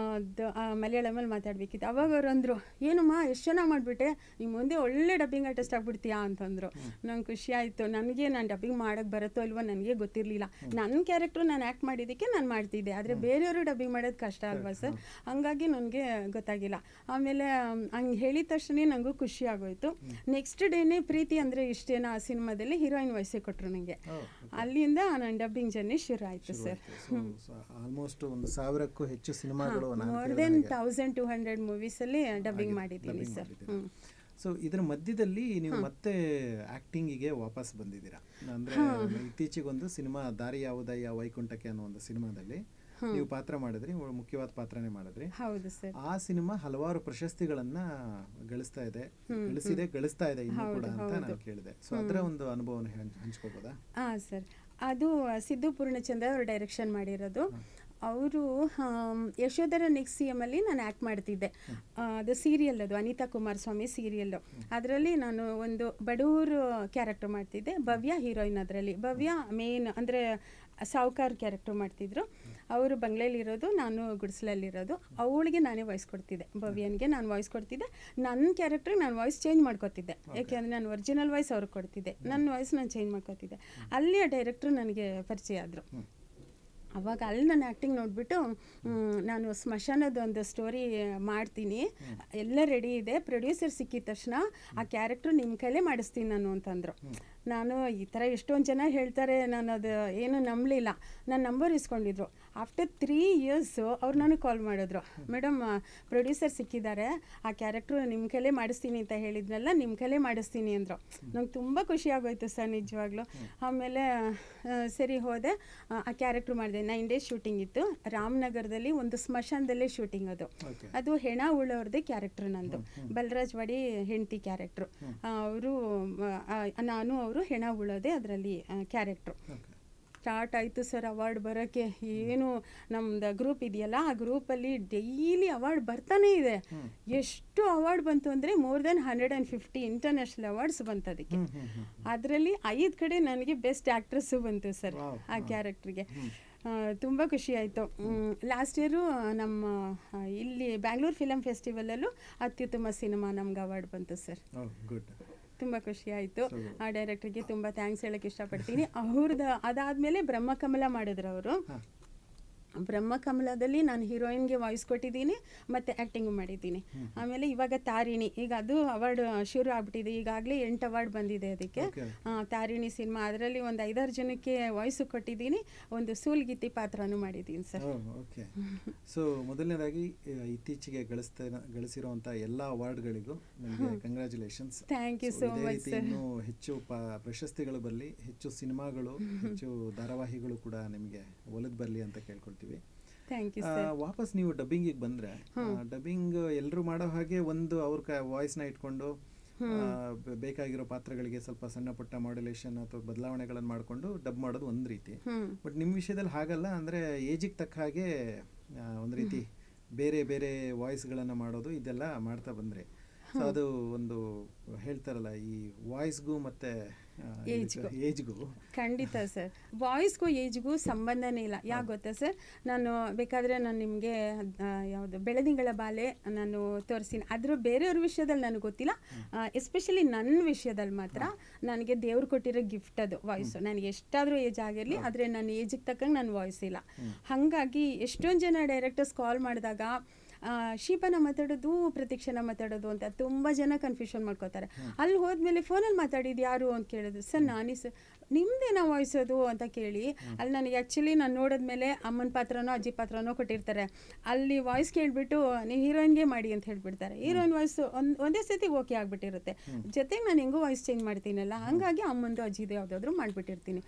B: ಮಲಯಾಳಮಲ್ಲಿ ಮಾತಾಡಬೇಕಿತ್ತು. ಅವಾಗ ಅವ್ರು ಅಂದರು, ಏನಮ್ಮ ಎಷ್ಟು ಚೆನ್ನಾಗಿ ಮಾಡಿಬಿಟ್ಟೆ, ನಿಮ್ಮ ಮುಂದೆ ಒಳ್ಳೆ ಡಬ್ಬಿಂಗ್ ಆರ್ಟಿಸ್ಟ್ ಆಗ್ಬಿಡ್ತೀಯಾ ಅಂತಂದರು. ನಂಗೆ ಖುಷಿ ಆಯಿತು. ನನಗೆ ನಾನು ಡಬ್ಬಿಂಗ್ ಮಾಡೋಕ್ಕೆ ಬರುತ್ತೋ ಇಲ್ವೋ ನನಗೆ ಗೊತ್ತಿರಲಿಲ್ಲ. ನನ್ನ ಕ್ಯಾರೆಕ್ಟ್ರು ನಾನು ಆ್ಯಕ್ಟ್ ಮಾಡಿದ್ದಕ್ಕೆ ನಾನು ಮಾಡ್ತಿದ್ದೆ, ಆದರೆ ಬೇರೆಯವರು ಡಬ್ಬಿಂಗ್ ಮಾಡೋದು ಕಷ್ಟ ಅಲ್ವಾ ಸರ್, ಹಂಗಾಗಿ ನನಗೆ ಗೊತ್ತಾಗಿಲ್ಲ. ಆಮೇಲೆ ಹಂಗೆ ಹೇಳಿದ ತಕ್ಷಣ ನನಗೂ ಖುಷಿ ಆಗೋಯ್ತು. ನೆಕ್ಸ್ಟ್ ಡೇನೇ ಪ್ರೀತಿ ಅಂದರೆ ಇಷ್ಟೇನಾ ಆ ಸಿನಿಮಾದಲ್ಲಿ ಹೀರೋಯಿನ್ ವಯಸ್ಸೇ ಕೊಟ್ಟರು ನನಗೆ. ಅಲ್ಲಿಂದ ನನ್ನ ಡಬ್ಬಿಂಗ್ ಜರ್ನಿ ಶುರು ಆಯಿತು ಸರ್.
A: ಆಲ್ಮೋಸ್ಟ್ 1000ಕ್ಕೂ ಹೆಚ್ಚು ಸಿನಿಮಾ,
B: ಮೋರ್ ದೆನ್ 1200 ಮೂವೀಸಲ್ಲಿ ಡಬ್ಬಿಂಗ್ ಮಾಡಿದ್ದೀನಿ ಸರ್.
A: ಸೊ ಇದರ ಮಧ್ಯದಲ್ಲಿ ನೀವು ಮತ್ತೆ ಆಕ್ಟಿಂಗಿಗೆ ವಾಪಸ್ ಬಂದಿದ್ದೀರಾ. ಅಂದ್ರೆ ಇತ್ತೀಚೆಗೊಂದು ಸಿನಿಮಾ ದಾರಿ ಯಾವುದಯ್ಯ ವೈಕುಂಠಕ್ಕೆ ಅನ್ನೋ ಒಂದು ಸಿನಿಮಾದಲ್ಲಿ ನೀವು ಪಾತ್ರ ಮಾಡಿದ್ರಿ, ಮುಖ್ಯವಾದ ಪಾತ್ರನೇ ಮಾಡಿದ್ರಿ.
B: ಹೌದು ಸರ್.
A: ಆ ಸಿನಿಮಾ ಹಲವಾರು ಪ್ರಶಸ್ತಿಗಳನ್ನ ಗಳಿಸ್ತಾ ಇದೆ ಇನ್ನೂ ಕೂಡ ಅಂತ ನಾನು ಕೇಳಿದೆ. ಸೊ ಅದರ ಒಂದು ಅನುಭವನ ಹಂಚ್ಕೋಬೋದಾ?
B: ಸರ್, ಅದು ಸಿದ್ದು ಪೂರ್ಣಚಂದ್ರ ಅವರು ಡೈರೆಕ್ಷನ್ ಮಾಡಿರೋದು. ಅವರು ಯಶೋಧರ ನೆಕ್ಸ್ಟ್ CM ಅಲ್ಲಿ ನಾನು ಆ್ಯಕ್ಟ್ ಮಾಡ್ತಿದ್ದೆ. ಅದು ಸೀರಿಯಲ್, ಅದು ಅನಿತಾ ಕುಮಾರಸ್ವಾಮಿ ಸೀರಿಯಲ್ಲು. ಅದರಲ್ಲಿ ನಾನು ಒಂದು ಬಡವರು ಕ್ಯಾರೆಕ್ಟರ್ ಮಾಡ್ತಿದ್ದೆ, ಭವ್ಯ ಹೀರೋಯಿನ್. ಅದರಲ್ಲಿ ಭವ್ಯ ಮೇನ್ ಅಂದರೆ ಸಾವುಕಾರ ಕ್ಯಾರೆಕ್ಟರ್ ಮಾಡ್ತಿದ್ರು. ಅವರು ಬಂಗ್ಲೆಯಲ್ಲಿರೋದು, ನಾನು ಗುಡಿಸಲಲ್ಲಿರೋದು. ಅವಳಿಗೆ ನಾನೇ ವಾಯ್ಸ್ ಕೊಡ್ತಿದ್ದೆ, ಭವ್ಯನಿಗೆ ನಾನು ವಾಯ್ಸ್ ಕೊಡ್ತಿದ್ದೆ. ನನ್ನ ಕ್ಯಾರೆಕ್ಟ್ರಿಗೆ ನಾನು ವಾಯ್ಸ್ ಚೇಂಜ್ ಮಾಡ್ಕೊತಿದ್ದೆ, ಯಾಕೆಂದರೆ ನಾನು ಒರಿಜಿನಲ್ ವಾಯ್ಸ್ ಅವ್ರಿಗೆ ಕೊಡ್ತಿದ್ದೆ, ನನ್ನ ವಾಯ್ಸ್ ನಾನು ಚೇಂಜ್ ಮಾಡ್ಕೊತಿದ್ದೆ. ಅಲ್ಲಿ ಆ ಡೈರೆಕ್ಟ್ರು ನನಗೆ ಪರಿಚಯ ಆದರು. ಅವಾಗ ಅಲ್ಲಿ ನನ್ನ ಆ್ಯಕ್ಟಿಂಗ್ ನೋಡಿಬಿಟ್ಟು, ನಾನು ಸ್ಮಶಾನದ ಒಂದು ಸ್ಟೋರಿ ಮಾಡ್ತೀನಿ, ಎಲ್ಲ ರೆಡಿ ಇದೆ, ಪ್ರೊಡ್ಯೂಸರ್ ಸಿಕ್ಕಿದ ತಕ್ಷಣ ಆ ಕ್ಯಾರೆಕ್ಟ್ರು ನಿಮ್ಮ ಕೈಲೇ ಮಾಡಿಸ್ತೀನಿ ನಾನು ಅಂತಂದರು. ನಾನು ಈ ಥರ ಎಷ್ಟೊಂದು ಜನ ಹೇಳ್ತಾರೆ, ನಾನು ಅದು ಏನು ನಂಬಲಿಲ್ಲ. ನನ್ನ ನಂಬರ್ ಇಸ್ಕೊಂಡಿದ್ರು. ಆಫ್ಟರ್ 3 ಇಯರ್ಸು ಅವ್ರು ನನಗೆ ಕಾಲ್ ಮಾಡಿದ್ರು, ಮೇಡಮ್ ಪ್ರೊಡ್ಯೂಸರ್ ಸಿಕ್ಕಿದ್ದಾರೆ, ಆ ಕ್ಯಾರೆಕ್ಟ್ರು ನಿಮ್ಮ ಕೈಲೇ ಮಾಡಿಸ್ತೀನಿ ಅಂತ ಹೇಳಿದ್ನಲ್ಲ, ನಿಮ್ಮ ಕೈಲೇ ಮಾಡಿಸ್ತೀನಿ ಅಂದರು. ನಂಗೆ ತುಂಬ ಖುಷಿ ಆಗೋಯ್ತು ಸರ್ ನಿಜವಾಗ್ಲೂ. ಆಮೇಲೆ ಸರಿ ಹೋದೆ, ಆ ಕ್ಯಾರೆಕ್ಟ್ರು ಮಾಡಿದೆ. 9 ಡೇಸ್ ಶೂಟಿಂಗ್ ಇತ್ತು. ರಾಮನಗರದಲ್ಲಿ ಒಂದು ಸ್ಮಶಾನದಲ್ಲೇ ಶೂಟಿಂಗ್ ಅದು ಹೆಣ ಉಳ್ಳವ್ರದ್ದೇ ಕ್ಯಾರೆಕ್ಟ್ರು ನಂದು. ಬಲರಾಜ್ ವಾಡಿ ಹೆಂಡತಿ ಕ್ಯಾರೆಕ್ಟ್ರು. ಅವರು ನಾನು ಅವರು ಹೆಣ ಉಳ್ಳೋದೆ ಅದರಲ್ಲಿ ಕ್ಯಾರೆಕ್ಟ್ರು. ಸ್ಟಾರ್ಟ್ ಆಯಿತು ಸರ್ ಅವಾರ್ಡ್ ಬರೋಕ್ಕೆ. ಏನು ನಮ್ದು ಗ್ರೂಪ್ ಇದೆಯಲ್ಲ, ಆ ಗ್ರೂಪಲ್ಲಿ ಡೈಲಿ ಅವಾರ್ಡ್ ಬರ್ತಾನೇ ಇದೆ. ಎಷ್ಟು ಅವಾರ್ಡ್ ಬಂತು ಅಂದರೆ ಮೋರ್ ದೆನ್ 150 ಇಂಟರ್ನ್ಯಾಷನಲ್ ಅವಾರ್ಡ್ಸ್ ಬಂತು ಅದಕ್ಕೆ. ಅದರಲ್ಲಿ 5 ಕಡೆ ನನಗೆ ಬೆಸ್ಟ್ ಆ್ಯಕ್ಟ್ರೆಸ್ಸು ಬಂತು ಸರ್ ಆ ಕ್ಯಾರೆಕ್ಟ್ರಿಗೆ. ತುಂಬ ಖುಷಿ ಆಯಿತು. ಲಾಸ್ಟ್ ಇಯರು ನಮ್ಮ ಇಲ್ಲಿ ಬ್ಯಾಂಗ್ಳೂರು ಫಿಲಮ್ ಫೆಸ್ಟಿವಲಲ್ಲೂ ಅತ್ಯುತ್ತಮ ಸಿನಿಮಾ ನಮ್ಗೆ ಅವಾರ್ಡ್ ಬಂತು ಸರ್. ತುಂಬ ಖುಷಿ ಆಯಿತು. ಆ ಡೈರೆಕ್ಟ್ರಿಗೆ ತುಂಬ ಥ್ಯಾಂಕ್ಸ್ ಹೇಳೋಕ್ಕೆ ಇಷ್ಟಪಡ್ತೀನಿ. ಅವ್ರದ್ದು ಅದಾದಮೇಲೆ ಬ್ರಹ್ಮಕಮಲ ಮಾಡಿದ್ರು ಅವರು. ಬ್ರಹ್ಮಕಮಲದಲ್ಲಿ ನಾನು ಹೀರೋಯಿನ್ಗೆ ವಾಯ್ಸ್ ಕೊಟ್ಟಿದ್ದೀನಿ ಮತ್ತು ಆ್ಯಕ್ಟಿಂಗು ಮಾಡಿದ್ದೀನಿ. ಆಮೇಲೆ ಇವಾಗ ತಾರಿಣಿ, ಈಗ ಅದು ಅವಾರ್ಡ್ ಶುರು ಆಗ್ಬಿಟ್ಟಿದೆ. ಈಗಾಗಲೇ 8 ಅವಾರ್ಡ್ ಬಂದಿದೆ ಅದಕ್ಕೆ. ತಾರಿಣಿ ಸಿನಿಮಾ, ಅದರಲ್ಲಿ ಒಂದು 5-6 ಜನಕ್ಕೆ ವಾಯ್ಸು ಕೊಟ್ಟಿದ್ದೀನಿ. ಒಂದು ಸೂಲ್ಗಿತ್ತಿ ಪಾತ್ರನೂ ಮಾಡಿದ್ದೀನಿ ಸರ್.
A: ಓಕೆ. ಸೊ ಮೊದಲನೇದಾಗಿ ಇತ್ತೀಚೆಗೆ ಗಳಿಸಿರುವಂಥ ಎಲ್ಲ ಅವಾರ್ಡ್ಗಳಿಗೂ ನಿಮಗೆ congratulations.
B: Thank you so much sir.
A: ಇನ್ನೂ ಹೆಚ್ಚು ಪ್ರಶಸ್ತಿಗಳು ಬರಲಿ, ಹೆಚ್ಚು ಸಿನಿಮಾಗಳು, ಹೆಚ್ಚು ಧಾರಾವಾಹಿಗಳು ಕೂಡ ನಿಮಗೆ ಒಲಿದು ಬರಲಿ ಅಂತ ಕೇಳ್ಕೊಳ್ತೀವಿ. ವಾಪಸ್ ನೀವು ಡಬ್ಬಿಂಗಿಗೆ ಬಂದರೆ, ಡಬ್ಬಿಂಗ್ ಎಲ್ಲರೂ ಮಾಡೋ ಹಾಗೆ ಒಂದು ಅವ್ರ ವಾಯ್ಸ್ನ ಇಟ್ಕೊಂಡು ಬೇಕಾಗಿರೋ ಪಾತ್ರಗಳಿಗೆ ಸ್ವಲ್ಪ ಸಣ್ಣ ಪುಟ್ಟ ಮಾಡ್ಯುಲೇಷನ್ ಅಥವಾ ಬದಲಾವಣೆಗಳನ್ನು ಮಾಡಿಕೊಂಡು ಡಬ್ ಮಾಡೋದು ಒಂದು ರೀತಿ. ಬಟ್ ನಿಮ್ಮ ವಿಷಯದಲ್ಲಿ ಹಾಗಲ್ಲ, ಅಂದರೆ ಏಜಿಗೆ ತಕ್ಕ ಹಾಗೆ ಒಂದು ರೀತಿ ಬೇರೆ ಬೇರೆ ವಾಯ್ಸ್ಗಳನ್ನು ಮಾಡೋದು, ಇದೆಲ್ಲ ಮಾಡ್ತಾ ಬಂದರೆ. ಸೊ ಅದು ಒಂದು ಹೇಳ್ತಾರಲ್ಲ, ಈ ವಾಯ್ಸ್ಗೂ ಮತ್ತು ಏಜ್ಗೂ
B: ಖಂಡಿತ ಸರ್, ವಾಯ್ಸ್ಗೂ ಏಜ್ಗೂ ಸಂಬಂಧನೇ ಇಲ್ಲ. ಯಾಕೆ ಗೊತ್ತಾ ಸರ್, ನಾನು ಬೇಕಾದರೆ ನಾನು ನಿಮಗೆ ಯಾವುದು ಬೆಳದಿಂಗಳ ಬಾಲೆ ನಾನು ತೋರಿಸ್ತೀನಿ. ಅದ್ರ ಬೇರೆಯವ್ರ ವಿಷಯದಲ್ಲಿ ನನಗೆ ಗೊತ್ತಿಲ್ಲ, ಎಸ್ಪೆಷಲಿ ನನ್ನ ವಿಷಯದಲ್ಲಿ ಮಾತ್ರ ನನಗೆ ದೇವ್ರು ಕೊಟ್ಟಿರೋ ಗಿಫ್ಟ್ ಅದು ವಾಯ್ಸು. ನನಗೆ ಎಷ್ಟಾದರೂ ಏಜ್ ಆಗಿರಲಿ, ಆದರೆ ನನ್ನ ಏಜಿಗೆ ತಕ್ಕಂಗೆ ನನ್ನ ವಾಯ್ಸ್ ಇಲ್ಲ. ಹಾಗಾಗಿ ಎಷ್ಟೊಂದು ಜನ ಡೈರೆಕ್ಟರ್ಸ್ ಕಾಲ್ ಮಾಡಿದಾಗ ಶೀಬಾನ ಮಾತಾಡೋದು ಪ್ರತೀಕ್ಷೆನ ಮಾತಾಡೋದು ಅಂತ ತುಂಬ ಜನ ಕನ್ಫ್ಯೂಷನ್ ಮಾಡ್ಕೋತಾರೆ. ಅಲ್ಲಿ ಹೋದ್ಮೇಲೆ ಫೋನಲ್ಲಿ ಮಾತಾಡಿದ್ದು ಯಾರು ಅಂತ ಕೇಳಿದ್ರು. ಸರ್ ನಾನೇ ಸರ್. ನಿಮ್ಮದೇನೋ ವಾಯ್ಸ್ ಅದು ಅಂತ ಕೇಳಿ, ಅಲ್ಲಿ ನನಗೆ ಆ್ಯಕ್ಚುಲಿ ನಾನು ನೋಡಿದ್ಮೇಲೆ ಅಮ್ಮನ ಪಾತ್ರನೋ ಅಜ್ಜಿ ಪಾತ್ರನೋ ಕೊಟ್ಟಿರ್ತಾರೆ. ಅಲ್ಲಿ ವಾಯ್ಸ್ ಕೇಳಿಬಿಟ್ಟು ನೀವು ಹೀರೋಯಿನ್ಗೆ ಮಾಡಿ ಅಂತ ಹೇಳ್ಬಿಡ್ತಾರೆ. ಹೀರೋಯಿನ್ ವಾಯ್ಸು ಒಂದೇ ಸತಿ ಓಕೆ ಆಗಿಬಿಟ್ಟಿರುತ್ತೆ. ಜೊತೆಗೆ ನಾನು ಹೆಂಗೂ ವಾಯ್ಸ್ ಚೇಂಜ್ ಮಾಡ್ತೀನಲ್ಲ, ಹಾಗಾಗಿ ಅಮ್ಮಂದು ಅಜ್ಜಿದು ಯಾವುದಾದ್ರೂ ಮಾಡಿಬಿಟ್ಟಿರ್ತೀನಿ.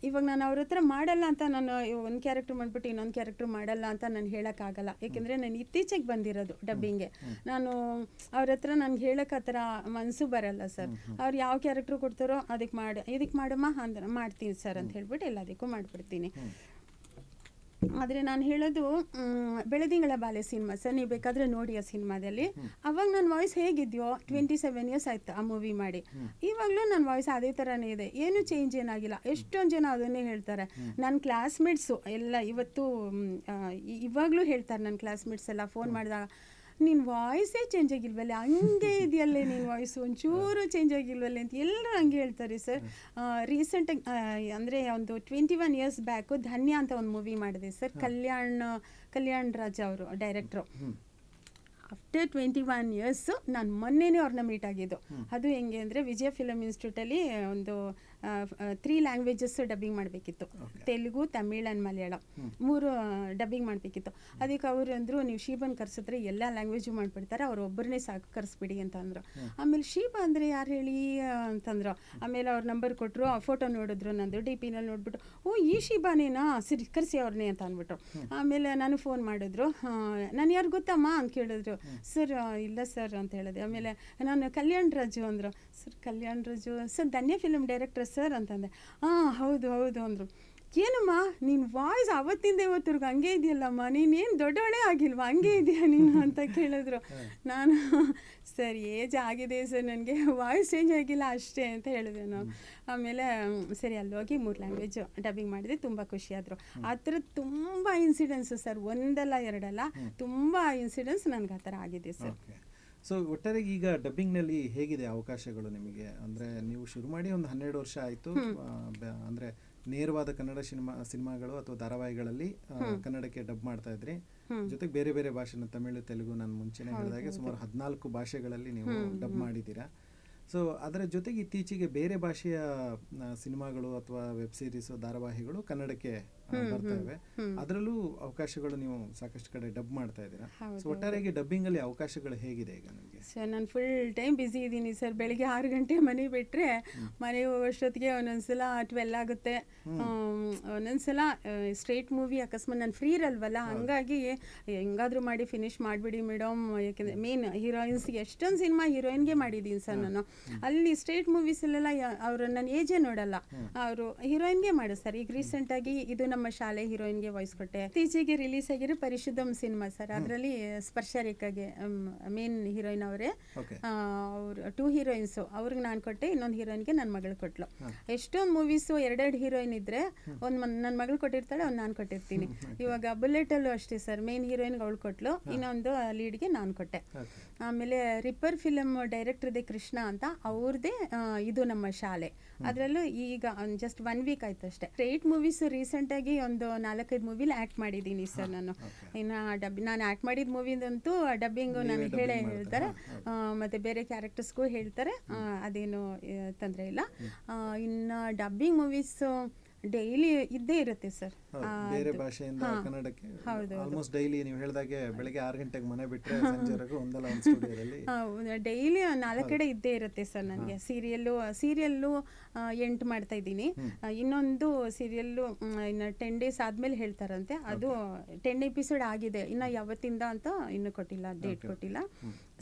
B: ಇವಾಗ ನಾನು ಅವ್ರ ಹತ್ರ ಮಾಡಲ್ಲ ಅಂತ, ನಾನು ಒಂದು ಕ್ಯಾರೆಕ್ಟ್ರ್ ಮಾಡಿಬಿಟ್ಟು ಇನ್ನೊಂದು ಕ್ಯಾರೆಕ್ಟ್ರ್ ಮಾಡಲ್ಲ ಅಂತ ನಾನು ಹೇಳೋಕ್ಕಾಗಲ್ಲ. ಯಾಕೆಂದರೆ ನಾನು ಇತ್ತೀಚೆಗೆ ಬಂದಿರೋದು ಡಬ್ಬಿಂಗೆ. ನಾನು ಅವ್ರ ಹತ್ರ ನನಗೆ ಹೇಳೋಕೆ ಆ ಥರ ಮನಸ್ಸು ಬರಲ್ಲ ಸರ್. ಅವ್ರು ಯಾವ ಕ್ಯಾರೆಕ್ಟ್ರು ಕೊಡ್ತಾರೋ ಇದಕ್ಕೆ ಮಾಡಮ್ಮ ಅಂದ್ರೆ ಮಾಡ್ತೀನಿ ಸರ್ ಅಂತ ಹೇಳ್ಬಿಟ್ಟು ಎಲ್ಲದಕ್ಕೂ ಮಾಡಿಬಿಡ್ತೀನಿ. ಆದರೆ ನಾನು ಹೇಳೋದು ಬೆಳದಿಂಗಳ ಬಾಲೆ ಸಿನಿಮಾ ಸರ್, ನೀವು ಬೇಕಾದರೆ ನೋಡಿ ಆ ಸಿನಿಮಾದಲ್ಲಿ. ಅವಾಗ ನನ್ನ ವಾಯ್ಸ್ ಹೇಗಿದೆಯೋ 27 ಇಯರ್ಸ್ ಆಯಿತು ಆ ಮೂವಿ ಮಾಡಿ. ಇವಾಗಲೂ ನನ್ನ ವಾಯ್ಸ್ ಅದೇ ಥರನೇ ಇದೆ, ಏನೂ ಚೇಂಜ್ ಏನಾಗಿಲ್ಲ. ಎಷ್ಟೊಂದು ಜನ ಅದನ್ನೇ ಹೇಳ್ತಾರೆ. ನನ್ನ ಕ್ಲಾಸ್ಮೇಟ್ಸು ಎಲ್ಲ ಇವಾಗಲೂ ಹೇಳ್ತಾರೆ, ನನ್ನ ಕ್ಲಾಸ್ಮೇಟ್ಸ್ ಎಲ್ಲ ಫೋನ್ ಮಾಡಿದಾಗ, ನಿನ್ನ ವಾಯ್ಸೇ ಚೇಂಜ್ ಆಗಿಲ್ವಲ್ಲ, ಹಂಗೆ ಇದೆಯಲ್ಲೇ ನಿನ್ನ ವಾಯ್ಸು, ಒಂಚೂರು ಚೇಂಜ್ ಆಗಿಲ್ವಲ್ಲೇ ಅಂತ ಎಲ್ಲರೂ ಹಂಗೆ ಹೇಳ್ತಾರೆ ಸರ್. ರೀಸೆಂಟಾಗಿ ಅಂದರೆ ಒಂದು 21 ಇಯರ್ಸ್ ಬ್ಯಾಕು ಧನ್ಯ ಅಂತ ಒಂದು ಮೂವಿ ಮಾಡಿದೆ ಸರ್. ಕಲ್ಯಾಣ್ ರಾಜ್ ಅವರು ಡೈರೆಕ್ಟ್ರು. ಆಫ್ಟರ್ 21 ಇಯರ್ಸು ನಾನು ಮೊನ್ನೆನೇ ಅವ್ರನ್ನ ಮೀಟ್ ಆಗಿದ್ದು. ಅದು ಹೆಂಗೆ ಅಂದರೆ ವಿಜಯ ಫಿಲಮ್ ಇನ್ಸ್ಟಿಟ್ಯೂಟಲ್ಲಿ ಒಂದು 3 ಲ್ಯಾಂಗ್ವೇಜಸ್ ಡಬ್ಬಿಂಗ್ ಮಾಡಬೇಕಿತ್ತು. ತೆಲುಗು, ತಮಿಳ್ ಆ್ಯಂಡ್ ಮಲಯಾಳಂ 3 ಡಬ್ಬಿಂಗ್ ಮಾಡಬೇಕಿತ್ತು. ಅದಕ್ಕೆ ಅವರು ಅಂದರು, ನೀವು ಶೀಬನ್ ಕರೆಸಿದ್ರೆ ಎಲ್ಲ ಲ್ಯಾಂಗ್ವೇಜು ಮಾಡಿಬಿಡ್ತಾರೆ, ಅವ್ರು ಒಬ್ಬರನ್ನೇ ಸಾಕು, ಕರೆಸ್ಬಿಡಿ ಅಂತ ಅಂದರು. ಆಮೇಲೆ ಶೀಬಾ ಅಂದರೆ ಯಾರು ಹೇಳಿ ಅಂತಂದರು. ಆಮೇಲೆ ಅವ್ರ ನಂಬರ್ ಕೊಟ್ಟರು, ಆ ಫೋಟೋ ನೋಡಿದ್ರು ನಂದು, ಡಿ ಪಿನಲ್ಲಿ ನೋಡ್ಬಿಟ್ಟು, ಓ ಈ ಶೀಬಾನೇನಾ, ಸರಿ ಕರೆಸಿ ಅವ್ರನ್ನೇ ಅಂತ ಅಂದ್ಬಿಟ್ರು. ಆಮೇಲೆ ನಾನು ಫೋನ್ ಮಾಡಿದ್ರು, ನಾನು ಯಾರು ಗೊತ್ತಮ್ಮ ಅಂತ ಕೇಳಿದ್ರು. ಸರ್ ಇಲ್ಲ ಸರ್ ಅಂತ ಹೇಳಿದೆ. ಆಮೇಲೆ ನಾನು ಕಲ್ಯಾಣ್ ರಾಜು ಅಂದರು. ಸರ್ ಕಲ್ಯಾಣ್ ರಾಜು ಸರ್ ಧನ್ಯ ಫಿಲ್ಮ್ ಡೈರೆಕ್ಟರ್ ಸರ್ ಅಂತಂದೆ. ಹೌದು ಅಂದರು. ಏನಮ್ಮ ನಿನ್ನ ವಾಯ್ಸ್ ಅವತ್ತಿಂದ ಇವತ್ತರೆಗೂ ಹಂಗೆ ಇದೆಯಲ್ಲಮ್ಮ, ನೀನೇನು ದೊಡ್ಡವಳೇ ಆಗಿಲ್ವಾ, ಹಂಗೆ ಇದೆಯಾ ನೀನು ಅಂತ ಕೇಳಿದ್ರು. ನಾನು ಸರ್ ಏಜ್ ಆಗಿದೆ ಸರ್, ನನಗೆ ವಾಯ್ಸ್ ಚೇಂಜ್ ಆಗಿಲ್ಲ ಅಷ್ಟೇ ಅಂತ ಹೇಳಿದೆ ನಾನು. ಆಮೇಲೆ ಸರಿ ಅಲ್ಲಿ ಹೋಗಿ 3 ಲ್ಯಾಂಗ್ವೇಜ್ ಡಬ್ಬಿಂಗ್ ಮಾಡಿದೆ. ತುಂಬ ಖುಷಿಯಾದರು. ಆ ಥರ ತುಂಬ ಇನ್ಸಿಡೆನ್ಸು ಸರ್, ಒಂದಲ್ಲ ಎರಡಲ್ಲ, ತುಂಬ ಇನ್ಸಿಡೆನ್ಸ್ ನನಗೆ ಆ ಥರ ಆಗಿದೆ ಸರ್.
A: ಸೊ ಒಟ್ಟಾರೆ ಈಗ ಡಬ್ಬಿಂಗ್ನಲ್ಲಿ ಹೇಗಿದೆ ಅವಕಾಶಗಳು ನಿಮಗೆ? ಅಂದರೆ ನೀವು ಶುರು ಮಾಡಿ ಒಂದು 12 ವರ್ಷ ಆಯಿತು. ಅಂದರೆ ನೇರವಾದ ಕನ್ನಡ ಸಿನಿಮಾಗಳು ಅಥವಾ ಧಾರಾವಾಹಿಗಳಲ್ಲಿ ಕನ್ನಡಕ್ಕೆ ಡಬ್ ಮಾಡ್ತಾ ಇದ್ರಿ. ಜೊತೆಗೆ ಬೇರೆ ಬೇರೆ ಭಾಷೆನ, ತಮಿಳು, ತೆಲುಗು, ನಾನು ಮುಂಚೆನೇ ಹೇಳಿದಾಗೆ ಸುಮಾರು 14 ಭಾಷೆಗಳಲ್ಲಿ ನೀವು ಡಬ್ ಮಾಡಿದ್ದೀರಾ. ಸೊ ಅದರ ಜೊತೆಗೆ ಇತ್ತೀಚೆಗೆ ಬೇರೆ ಭಾಷೆಯ ಸಿನಿಮಾಗಳು ಅಥವಾ ವೆಬ್ ಸೀರೀಸು ಧಾರಾವಾಹಿಗಳು ಕನ್ನಡಕ್ಕೆ ಬರ್ತಾ ಇವೆ. ಅದರಲ್ಲೂ ಅವಕಾಶಗಳು ನೀವು ಸಾಕಷ್ಟು ಕಡೆ ಡಬ್ ಮಾಡ್ತಾ ಇದ್ದೀರಾ. ಸೊ ಒಟ್ಟಾರೆಯಾಗಿ ಡಬ್ಬಿಂಗ್ ಅಲ್ಲಿ ಅವಕಾಶಗಳು ಹೇಗಿದೆ ಈಗ ನಿಮಗೆ?
B: ಸರ್ ನಾನು ಫುಲ್ ಟೈಮ್ ಬ್ಯುಸಿ ಇದ್ದೀನಿ ಸರ್. ಬೆಳಿಗ್ಗೆ 6 ಗಂಟೆ ಮನೆ ಬಿಟ್ಟರೆ ಮನೆ ಹೋಗೋಷ್ಟೊತ್ತಿಗೆ ಒಂದೊಂದ್ಸಲ 12 ಆಗುತ್ತೆ. ಒಂದೊಂದ್ಸಲ ಸ್ಟ್ರೇಟ್ ಮೂವಿ ಅಕಸ್ಮಾತ್ ನಾನು ಫ್ರೀ ಇರಲ್ವಲ್ಲ, ಹಂಗಾಗಿ ಹೆಂಗಾದ್ರೂ ಮಾಡಿ ಫಿನಿಶ್ ಮಾಡಿಬಿಡಿ ಮೇಡಮ್. ಯಾಕೆಂದರೆ ಮೇನ್ ಹೀರೋಯಿನ್ಸ್ಗೆ ಎಷ್ಟೊಂದು ಸಿನಿಮಾ ಹೀರೋಯಿನ್ಗೆ ಮಾಡಿದ್ದೀನಿ ಸರ್ ನಾನು. ಅಲ್ಲಿ ಸ್ಟ್ರೇಟ್ ಮೂವೀಸಲ್ಲೆಲ್ಲ ಅವರು ನನ್ನ ಏಜೇ ನೋಡಲ್ಲ, ಅವರು ಹೀರೋಯಿನ್ಗೆ ಮಾಡಿಸ್ತಾರೆ. ಈಗ ರೀಸೆಂಟಾಗಿ ಇದು ನಮ್ಮ ಶಾಲೆ ಹೀರೋಯಿನ್ಗೆ ವಾಯ್ಸ್ ಕೊಟ್ಟೆ. ಇತ್ತೀಚೆಗೆ ರಿಲೀಸ್ ಆಗಿರೋ ಪರಿಶುದ್ಧಂ ಸಿನಿಮಾ ಸರ್, ಅದರಲ್ಲಿ ಸ್ಪರ್ಶ ರೇಖೆಗೆ ಮೇನ್ ಹೀರೋಯಿನ್ ಅವರೇ. ಅವರು 2 ಹೀರೋಯಿನ್ಸು, ಅವ್ರಿಗೆ ನಾನು ಕೊಟ್ಟೆ, ಇನ್ನೊಂದು ಹೀರೋಯಿನ್ಗೆ ನನ್ನ ಮಗಳು ಕೊಟ್ಲು. ಎಷ್ಟೊಂದು ಮೂವೀಸು 2 ಹೀರೋಯಿನ್ ಇದ್ದರೆ ಒಂದು ನನ್ನ ಮಗಳು ಕೊಟ್ಟಿರ್ತಾಳೆ, ಒಂದು ನಾನು ಕೊಟ್ಟಿರ್ತೀನಿ. ಇವಾಗ ಬುಲೆಟಲ್ಲೂ ಅಷ್ಟೇ ಸರ್, ಮೇನ್ ಹೀರೋಯಿನ್ಗೆ ಅವಳು ಕೊಟ್ಲು, ಇನ್ನೊಂದು ಲೀಡ್ಗೆ ನಾನು ಕೊಟ್ಟೆ. ಆಮೇಲೆ ರಿಪ್ಪರ್ ಫಿಲಮ್ ಡೈರೆಕ್ಟರ್ ಇದೆ ಕೃಷ್ಣ ಅಂತ, ಅವ್ರದ್ದೇ ಇದು ನಮ್ಮ ಶಾಲೆ. ಅದರಲ್ಲೂ ಈಗ ಜಸ್ಟ್ 1 ವೀಕ್ ಆಯ್ತು ಅಷ್ಟೇ. ಸ್ಟ್ರೇಟ್ ಮೂವೀಸ್ ರೀಸೆಂಟಾಗಿ ಒಂದು 4-5 ಮೂವಿಲಿ ಆ್ಯಕ್ಟ್ ಮಾಡಿದ್ದೀನಿ ಸರ್ ನಾನು. ಇನ್ನು ನಾನು ಆ್ಯಕ್ಟ್ ಮಾಡಿದ ಮೂವಿದಂತೂ ಡಬ್ಬಿಂಗು ನನಗೆ ಹೇಳ್ತಾರೆ, ಮತ್ತು ಬೇರೆ ಕ್ಯಾರೆಕ್ಟರ್ಸ್ಗೂ ಹೇಳ್ತಾರೆ, ಅದೇನು ತೊಂದರೆ ಇಲ್ಲ. ಇನ್ನು ಡಬ್ಬಿಂಗ್ ಮೂವೀಸು ಡೈಲಿ ಇದ್ದೇ ಇರುತ್ತೆ ಸರ್.
A: ಬೇರೆ ಭಾಷೆಯಿಂದ ಕನ್ನಡಕ್ಕೆ ಆಲ್ಮೋಸ್ಟ್ ಡೈಲಿ ನೀವು ಹೇಳಿದಾಗೆ ಬೆಳಗ್ಗೆ 6 ಗಂಟೆಗೆ ಮನೆ ಬಿಟ್ಟರೆ ಸಂಜೆವರೆಗೂ ಒಂದಲ್ಲ ಒಂದು ಸ್ಟುಡಿಯೋದಲ್ಲಿ
B: ಡೈಲಿ 4 ಕಡೆ ಇದ್ದೇ ಇರುತ್ತೆ ಸರ್ ನನಗೆ. ಸೀರಿಯಲ್ಲು 8 ಮಾಡ್ತಾ ಇದ್ದೀನಿ. ಇನ್ನೊಂದು ಸೀರಿಯಲ್ಲು ಇನ್ನು 10 ಡೇಸ್ ಆದಮೇಲೆ ಹೇಳ್ತಾರಂತೆ, ಅದು 10 ಎಪಿಸೋಡ್ ಆಗಿದೆ, ಇನ್ನು ಯಾವತ್ತಿಂದ ಅಂತ ಇನ್ನೂ ಕೊಟ್ಟಿಲ್ಲ, ಡೇಟ್ ಕೊಟ್ಟಿಲ್ಲ.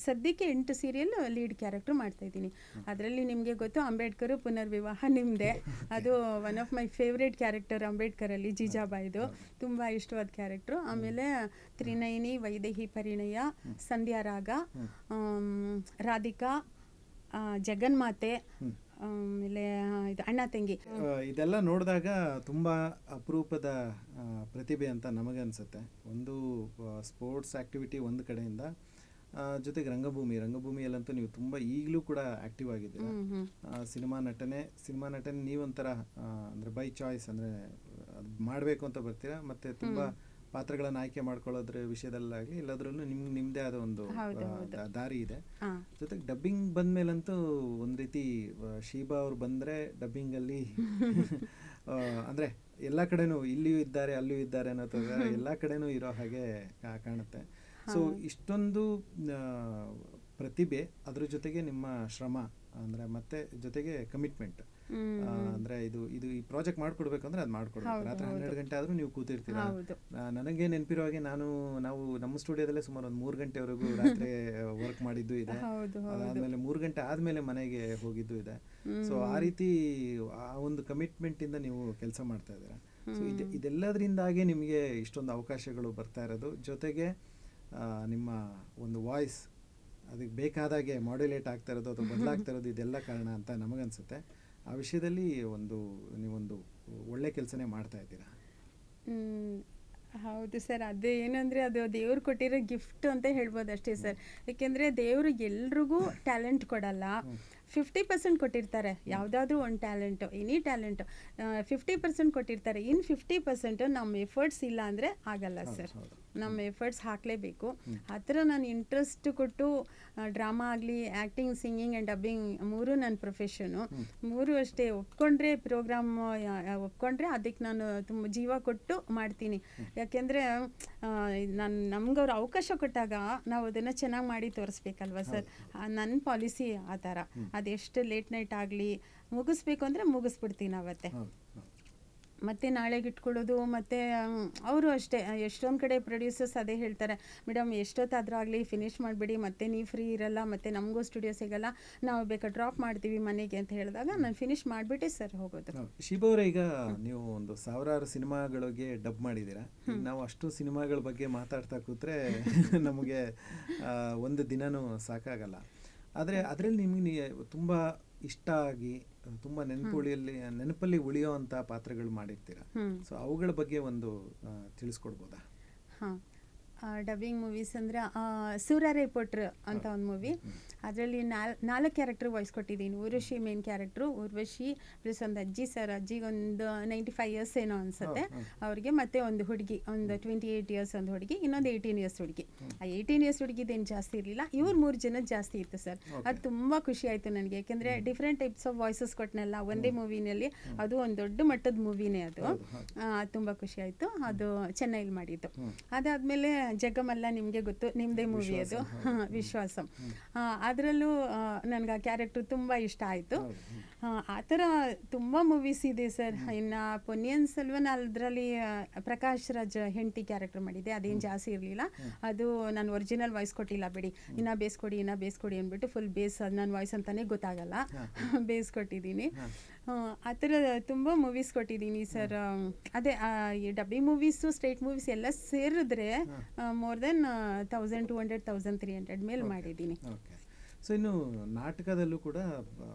B: ಸದ್ಯಕ್ಕೆ 8 ಸೀರಿಯಲ್ ಲೀಡ್ ಕ್ಯಾರೆಕ್ಟರ್ ಮಾಡ್ತಾ ಇದ್ದೀನಿ. ಅದರಲ್ಲಿ ನಿಮಗೆ ಗೊತ್ತು, ಅಂಬೇಡ್ಕರ್ ಪುನರ್ವಿವಾಹ ನಿಮ್ಮದೇ, ಅದು one of my favourite character. ಅಂಬೇಡ್ಕರಲ್ಲಿ ಜೀಜಾಬಾಯಿದು ತುಂಬ ಇಷ್ಟವಾದ ಕ್ಯಾರೆಕ್ಟ್ರು. ಆಮೇಲೆ ತ್ರಿನಯನಿ, ವೈದೇಹಿ ಪರಿಣಯ, ಸಂಧ್ಯಾ ರಾಗ, ರಾಧಿಕಾ, ಜಗನ್ಮಾತೆ, ಆಮೇಲೆ ಇದು ಅಣ್ಣ ತಂಗಿ.
A: ಇದೆಲ್ಲ ನೋಡಿದಾಗ ತುಂಬ ಅಪರೂಪದ ಪ್ರತಿಭೆ ಅಂತ ನಮಗನ್ಸುತ್ತೆ. ಒಂದು ಸ್ಪೋರ್ಟ್ಸ್ ಆ್ಯಕ್ಟಿವಿಟಿ ಒಂದು ಕಡೆಯಿಂದ, ಜೊತೆಗೆ ರಂಗಭೂಮಿಯಲ್ಲಂತೂ ನೀವು ತುಂಬ ಈಗಲೂ ಕೂಡ ಆ್ಯಕ್ಟಿವ್ ಆಗಿದ್ದೀರಾ. ಸಿನಿಮಾ ನಟನೆ ನೀವೊಂಥರ ಅಂದರೆ ಬೈ ಚಾಯ್ಸ್, ಅಂದರೆ ಅದು ಮಾಡಬೇಕು ಅಂತ ಬರ್ತೀರಾ, ಮತ್ತು ತುಂಬ ಪಾತ್ರಗಳನ್ನು ಆಯ್ಕೆ ಮಾಡ್ಕೊಳ್ಳೋದ್ರ ವಿಷಯದಲ್ಲಾಗಲಿ ಎಲ್ಲದರಲ್ಲೂ ನಿಮ್ಮದೇ ಆದ ಒಂದು ದಾರಿ ಇದೆ. ಜೊತೆಗೆ ಡಬ್ಬಿಂಗ್ ಬಂದಮೇಲಂತೂ ಒಂದು ರೀತಿ ಶೀಬಾ ಅವ್ರು ಬಂದರೆ ಡಬ್ಬಿಂಗಲ್ಲಿ ಅಂದರೆ ಎಲ್ಲ ಕಡೆನೂ ಇಲ್ಲಿಯೂ ಇದ್ದಾರೆ ಅಲ್ಲಿಯೂ ಇದ್ದಾರೆ ಅನ್ನೋ ಥರ ಎಲ್ಲ ಕಡೆನೂ ಇರೋ ಹಾಗೆ ಕಾಣುತ್ತೆ. ಸೊ ಇಷ್ಟೊಂದು ಪ್ರತಿಭೆ, ಅದ್ರ ಜೊತೆಗೆ ನಿಮ್ಮ ಶ್ರಮ, ಅಂದರೆ ಮತ್ತೆ ಜೊತೆಗೆ ಕಮಿಟ್ಮೆಂಟ್, ಅಂದರೆ ಇದು ಈ ಪ್ರಾಜೆಕ್ಟ್ ಮಾಡ್ಕೊಡ್ಬೇಕಂದ್ರೆ ಅದು ಮಾಡ್ಕೊಡ್ಬೇಕು. ರಾತ್ರಿ 12 ಗಂಟೆ ಆದರೂ ನೀವು ಕೂತಿರ್ತೀರ. ನನಗೆ ನೆನಪಿರೋ ಹಾಗೆ ನಾವು ನಮ್ಮ ಸ್ಟುಡಿಯೋದಲ್ಲೇ ಸುಮಾರು ಒಂದು 3 ಗಂಟೆವರೆಗೂ ರಾತ್ರಿ ವರ್ಕ್ ಮಾಡಿದ್ದು ಇದೆ. ಅದಾದಮೇಲೆ 3 ಗಂಟೆ ಆದಮೇಲೆ ಮನೆಗೆ ಹೋಗಿದ್ದು ಇದೆ. ಸೊ ಆ ರೀತಿ ಆ ಒಂದು ಕಮಿಟ್ಮೆಂಟಿಂದ ನೀವು ಕೆಲಸ ಮಾಡ್ತಾ ಇದ್ದೀರಾ. ಸೊ ಇದೆಲ್ಲದರಿಂದಾಗೆ ನಿಮಗೆ ಇಷ್ಟೊಂದು ಅವಕಾಶಗಳು ಬರ್ತಾ ಇರೋದು, ಜೊತೆಗೆ ನಿಮ್ಮ ಒಂದು ವಾಯ್ಸ್ ಅದಕ್ಕೆ ಬೇಕಾದಾಗೆ ಮಾಡ್ಯುಲೇಟ್ ಆಗ್ತಾ ಇರೋದು ಅಥವಾ ಬದಲಾಗ್ತಾ ಇರೋದು, ಇದೆಲ್ಲ ಕಾರಣ ಅಂತ ನಮಗನ್ಸುತ್ತೆ. ಆ ವಿಷಯದಲ್ಲಿ ನೀವೊಂದು ಒಳ್ಳೆ ಕೆಲಸನೇ ಮಾಡ್ತಾ ಇದ್ದೀರಾ.
B: ಹೌದು ಸರ್, ಅದು ಏನಂದರೆ ಅದು ದೇವ್ರು ಕೊಟ್ಟಿರೋ ಗಿಫ್ಟ್ ಅಂತ ಹೇಳ್ಬೋದು ಅಷ್ಟೇ ಸರ್. ಏಕೆಂದರೆ ದೇವರು ಎಲ್ರಿಗೂ ಟ್ಯಾಲೆಂಟ್ ಕೊಡಲ್ಲ. 50% ಕೊಟ್ಟಿರ್ತಾರೆ, ಯಾವುದಾದ್ರೂ ಒಂದು ಟ್ಯಾಲೆಂಟು, ಎನಿ ಟ್ಯಾಲೆಂಟು 50% ಕೊಟ್ಟಿರ್ತಾರೆ. ಇನ್ನು 50% ನಮ್ಮ ಎಫರ್ಟ್ಸ್ ಇಲ್ಲ ಅಂದರೆ ಆಗಲ್ಲ ಸರ್. ನಮ್ಮ ಎಫರ್ಟ್ಸ್ ಹಾಕಲೇಬೇಕು. ಆ ಥರ ನಾನು ಇಂಟ್ರೆಸ್ಟ್ ಕೊಟ್ಟು ಡ್ರಾಮಾ ಆಗಲಿ, ಆ್ಯಕ್ಟಿಂಗ್, ಸಿಂಗಿಂಗ್ ಆ್ಯಂಡ್ ಡಬ್ಬಿಂಗ್ 3 ನನ್ನ ಪ್ರೊಫೆಷನು. 3 ಅಷ್ಟೇ. ಒಪ್ಕೊಂಡ್ರೆ ಪ್ರೋಗ್ರಾಮ್ ಒಪ್ಕೊಂಡ್ರೆ ಅದಕ್ಕೆ ನಾನು ತುಂಬ ಜೀವ ಕೊಟ್ಟು ಮಾಡ್ತೀನಿ. ಯಾಕೆಂದರೆ ನಮ್ಗೆ ಅವ್ರು ಅವಕಾಶ ಕೊಟ್ಟಾಗ ನಾವು ಅದನ್ನು ಚೆನ್ನಾಗಿ ಮಾಡಿ ತೋರಿಸ್ಬೇಕಲ್ವ ಸರ್. ನನ್ನ ಪಾಲಿಸಿ ಆ ಥರ. ಅದೆಷ್ಟು ಲೇಟ್ ನೈಟ್ ಆಗಲಿ ಮುಗಿಸ್ಬೇಕು ಅಂದರೆ ಮುಗಿಸ್ಬಿಡ್ತೀನಿ ಅವತ್ತೆ. ಮತ್ತು ನಾಳೆಗೆ ಇಟ್ಕೊಳ್ಳೋದು. ಮತ್ತು ಅವರು ಅಷ್ಟೇ, ಎಷ್ಟೊಂದು ಕಡೆ ಪ್ರೊಡ್ಯೂಸರ್ಸ್ ಅದೇ ಹೇಳ್ತಾರೆ, ಮೇಡಮ್ ಎಷ್ಟೊತ್ತಾದರೂ ಆಗಲಿ ಫಿನಿಷ್ ಮಾಡಿಬಿಡಿ, ಮತ್ತೆ ನೀವು ಫ್ರೀ ಇರಲ್ಲ, ಮತ್ತು ನಮಗೂ ಸ್ಟುಡಿಯೋ ಸಿಗಲ್ಲ, ನಾವು ಬೇಕಾದ್ರೆ ಡ್ರಾಪ್ ಮಾಡ್ತೀವಿ ಮನೆಗೆ ಅಂತ ಹೇಳಿದಾಗ ನಾನು ಫಿನಿಷ್ ಮಾಡಿಬಿಟ್ಟೆ ಸರ್ ಹೋಗೋದು.
A: ಶೀಬಾ ಅವರೇ, ಈಗ ನೀವು ಒಂದು 1000 ಸಿನಿಮಾಗಳಿಗೆ ಡಬ್ ಮಾಡಿದ್ದೀರಾ. ನಾವು ಅಷ್ಟು ಸಿನಿಮಾಗಳ ಬಗ್ಗೆ ಮಾತಾಡ್ತಾ ಕೂತ್ರೆ ನಮಗೆ ಒಂದು ದಿನನೂ ಸಾಕಾಗಲ್ಲ. ಆದರೆ ಅದರಲ್ಲಿ ನಿಮಗೆ ತುಂಬ ಇಷ್ಟ ಆಗಿ ತುಂಬ ನೆನಪಲ್ಲಿ ಉಳಿಯೋ ಅಂಥ ಪಾತ್ರಗಳು ಮಾಡಿರ್ತೀರ. ಸೊ ಅವುಗಳ ಬಗ್ಗೆ ಒಂದು ತಿಳಿಸ್ಕೊಡ್ಬೋದಾ?
B: ಡಬ್ಬಿಂಗ್ ಮೂವೀಸ್ ಅಂದರೆ ಸೂರ್ಯ ರಿಪೋರ್ಟ್ರ್ ಅಂತ ಒಂದು ಮೂವಿ, ಅದರಲ್ಲಿ 4 ಕ್ಯಾರೆಕ್ಟರ್ ವಾಯ್ಸ್ ಕೊಟ್ಟಿದ್ದೀನಿ. Urvashi main character, Urvashi plus ಒಂದು ಅಜ್ಜಿ ಸರ್, ಅಜ್ಜಿಗೊಂದು 95 ಇಯರ್ಸ್ ಏನೋ ಅನಿಸುತ್ತೆ ಅವ್ರಿಗೆ, ಮತ್ತು ಒಂದು ಹುಡುಗಿ ಒಂದು 28 ಇಯರ್ಸ್ ಒಂದು ಹುಡುಗಿ, ಇನ್ನೊಂದು 18 ಇಯರ್ಸ್ ಹುಡುಗಿ. ಆ 18 ಇಯರ್ಸ್ ಹುಡುಗಿದೇನು ಜಾಸ್ತಿ ಇರಲಿಲ್ಲ, ಇವ್ರು 3 ಜನದ ಜಾಸ್ತಿ ಇತ್ತು ಸರ್. ಅದು ತುಂಬ ಖುಷಿ ಆಯಿತು ನನಗೆ, ಯಾಕೆಂದರೆ ಡಿಫ್ರೆಂಟ್ ಟೈಪ್ಸ್ ಆಫ್ ವಾಯ್ಸಸ್ ಕೊಟ್ಟನಲ್ಲ ಒಂದೇ ಮೂವಿನಲ್ಲಿ, ಅದು ಒಂದು ದೊಡ್ಡ ಮಟ್ಟದ ಮೂವಿನೇ ಅದು. ತುಂಬ ಖುಷಿ ಆಯಿತು. ಅದು ಚೆನ್ನೈಲಿ ಮಾಡಿದ್ದು. ಅದಾದಮೇಲೆ ಜಗಮಲ್ಲ, ನಿಮಗೆ ಗೊತ್ತು, ನಿಮ್ಮದೇ ಮೂವಿ ಅದು, ವಿಶ್ವಾಸಂ. ಅದರಲ್ಲೂ ನನಗೆ ಆ ಕ್ಯಾರೆಕ್ಟ್ರು ತುಂಬ ಇಷ್ಟ ಆಯಿತು. ಆ ಥರ ತುಂಬ ಮೂವೀಸ್ ಇದೆ ಸರ್. ಇನ್ನು ಪೊನ್ನಿಯಿನ್ ಸೆಲ್ವನ್ ಅದರಲ್ಲಿ ಪ್ರಕಾಶ್ ರಾಜ್ ಹೆಂಡತಿ ಕ್ಯಾರೆಕ್ಟರ್ ಮಾಡಿದ್ದೆ, ಅದೇನು ಜಾಸ್ತಿ ಇರಲಿಲ್ಲ. ಅದು ನಾನು ಒರಿಜಿನಲ್ ವಾಯ್ಸ್ ಕೊಟ್ಟಿಲ್ಲ ಬಿಡಿ, ಇನ್ನೂ ಬೇಯಿಸ್ಕೊಡಿ ಅಂದ್ಬಿಟ್ಟು ಫುಲ್ ಬೇಸ್, ಅದು ನನ್ನ ವಾಯ್ಸ್ ಅಂತಲೇ ಗೊತ್ತಾಗಲ್ಲ, ಬೇಯಿಸ್ಕೊಟ್ಟಿದ್ದೀನಿ. ಆ ಥರ ತುಂಬ ಮೂವೀಸ್ ಕೊಟ್ಟಿದ್ದೀನಿ ಸರ್. ಅದೇ ಈ ಡಬ್ಬಿ ಮೂವೀಸು, ಸ್ಟೇಟ್ ಮೂವೀಸ್ ಎಲ್ಲ ಸೇರಿದ್ರೆ ಮೋರ್ ದೆನ್ 1200 1300 ಮೇಲೆ ಮಾಡಿದ್ದೀನಿ.
A: ಸೊ ಇನ್ನು ನಾಟಕದಲ್ಲೂ ಕೂಡ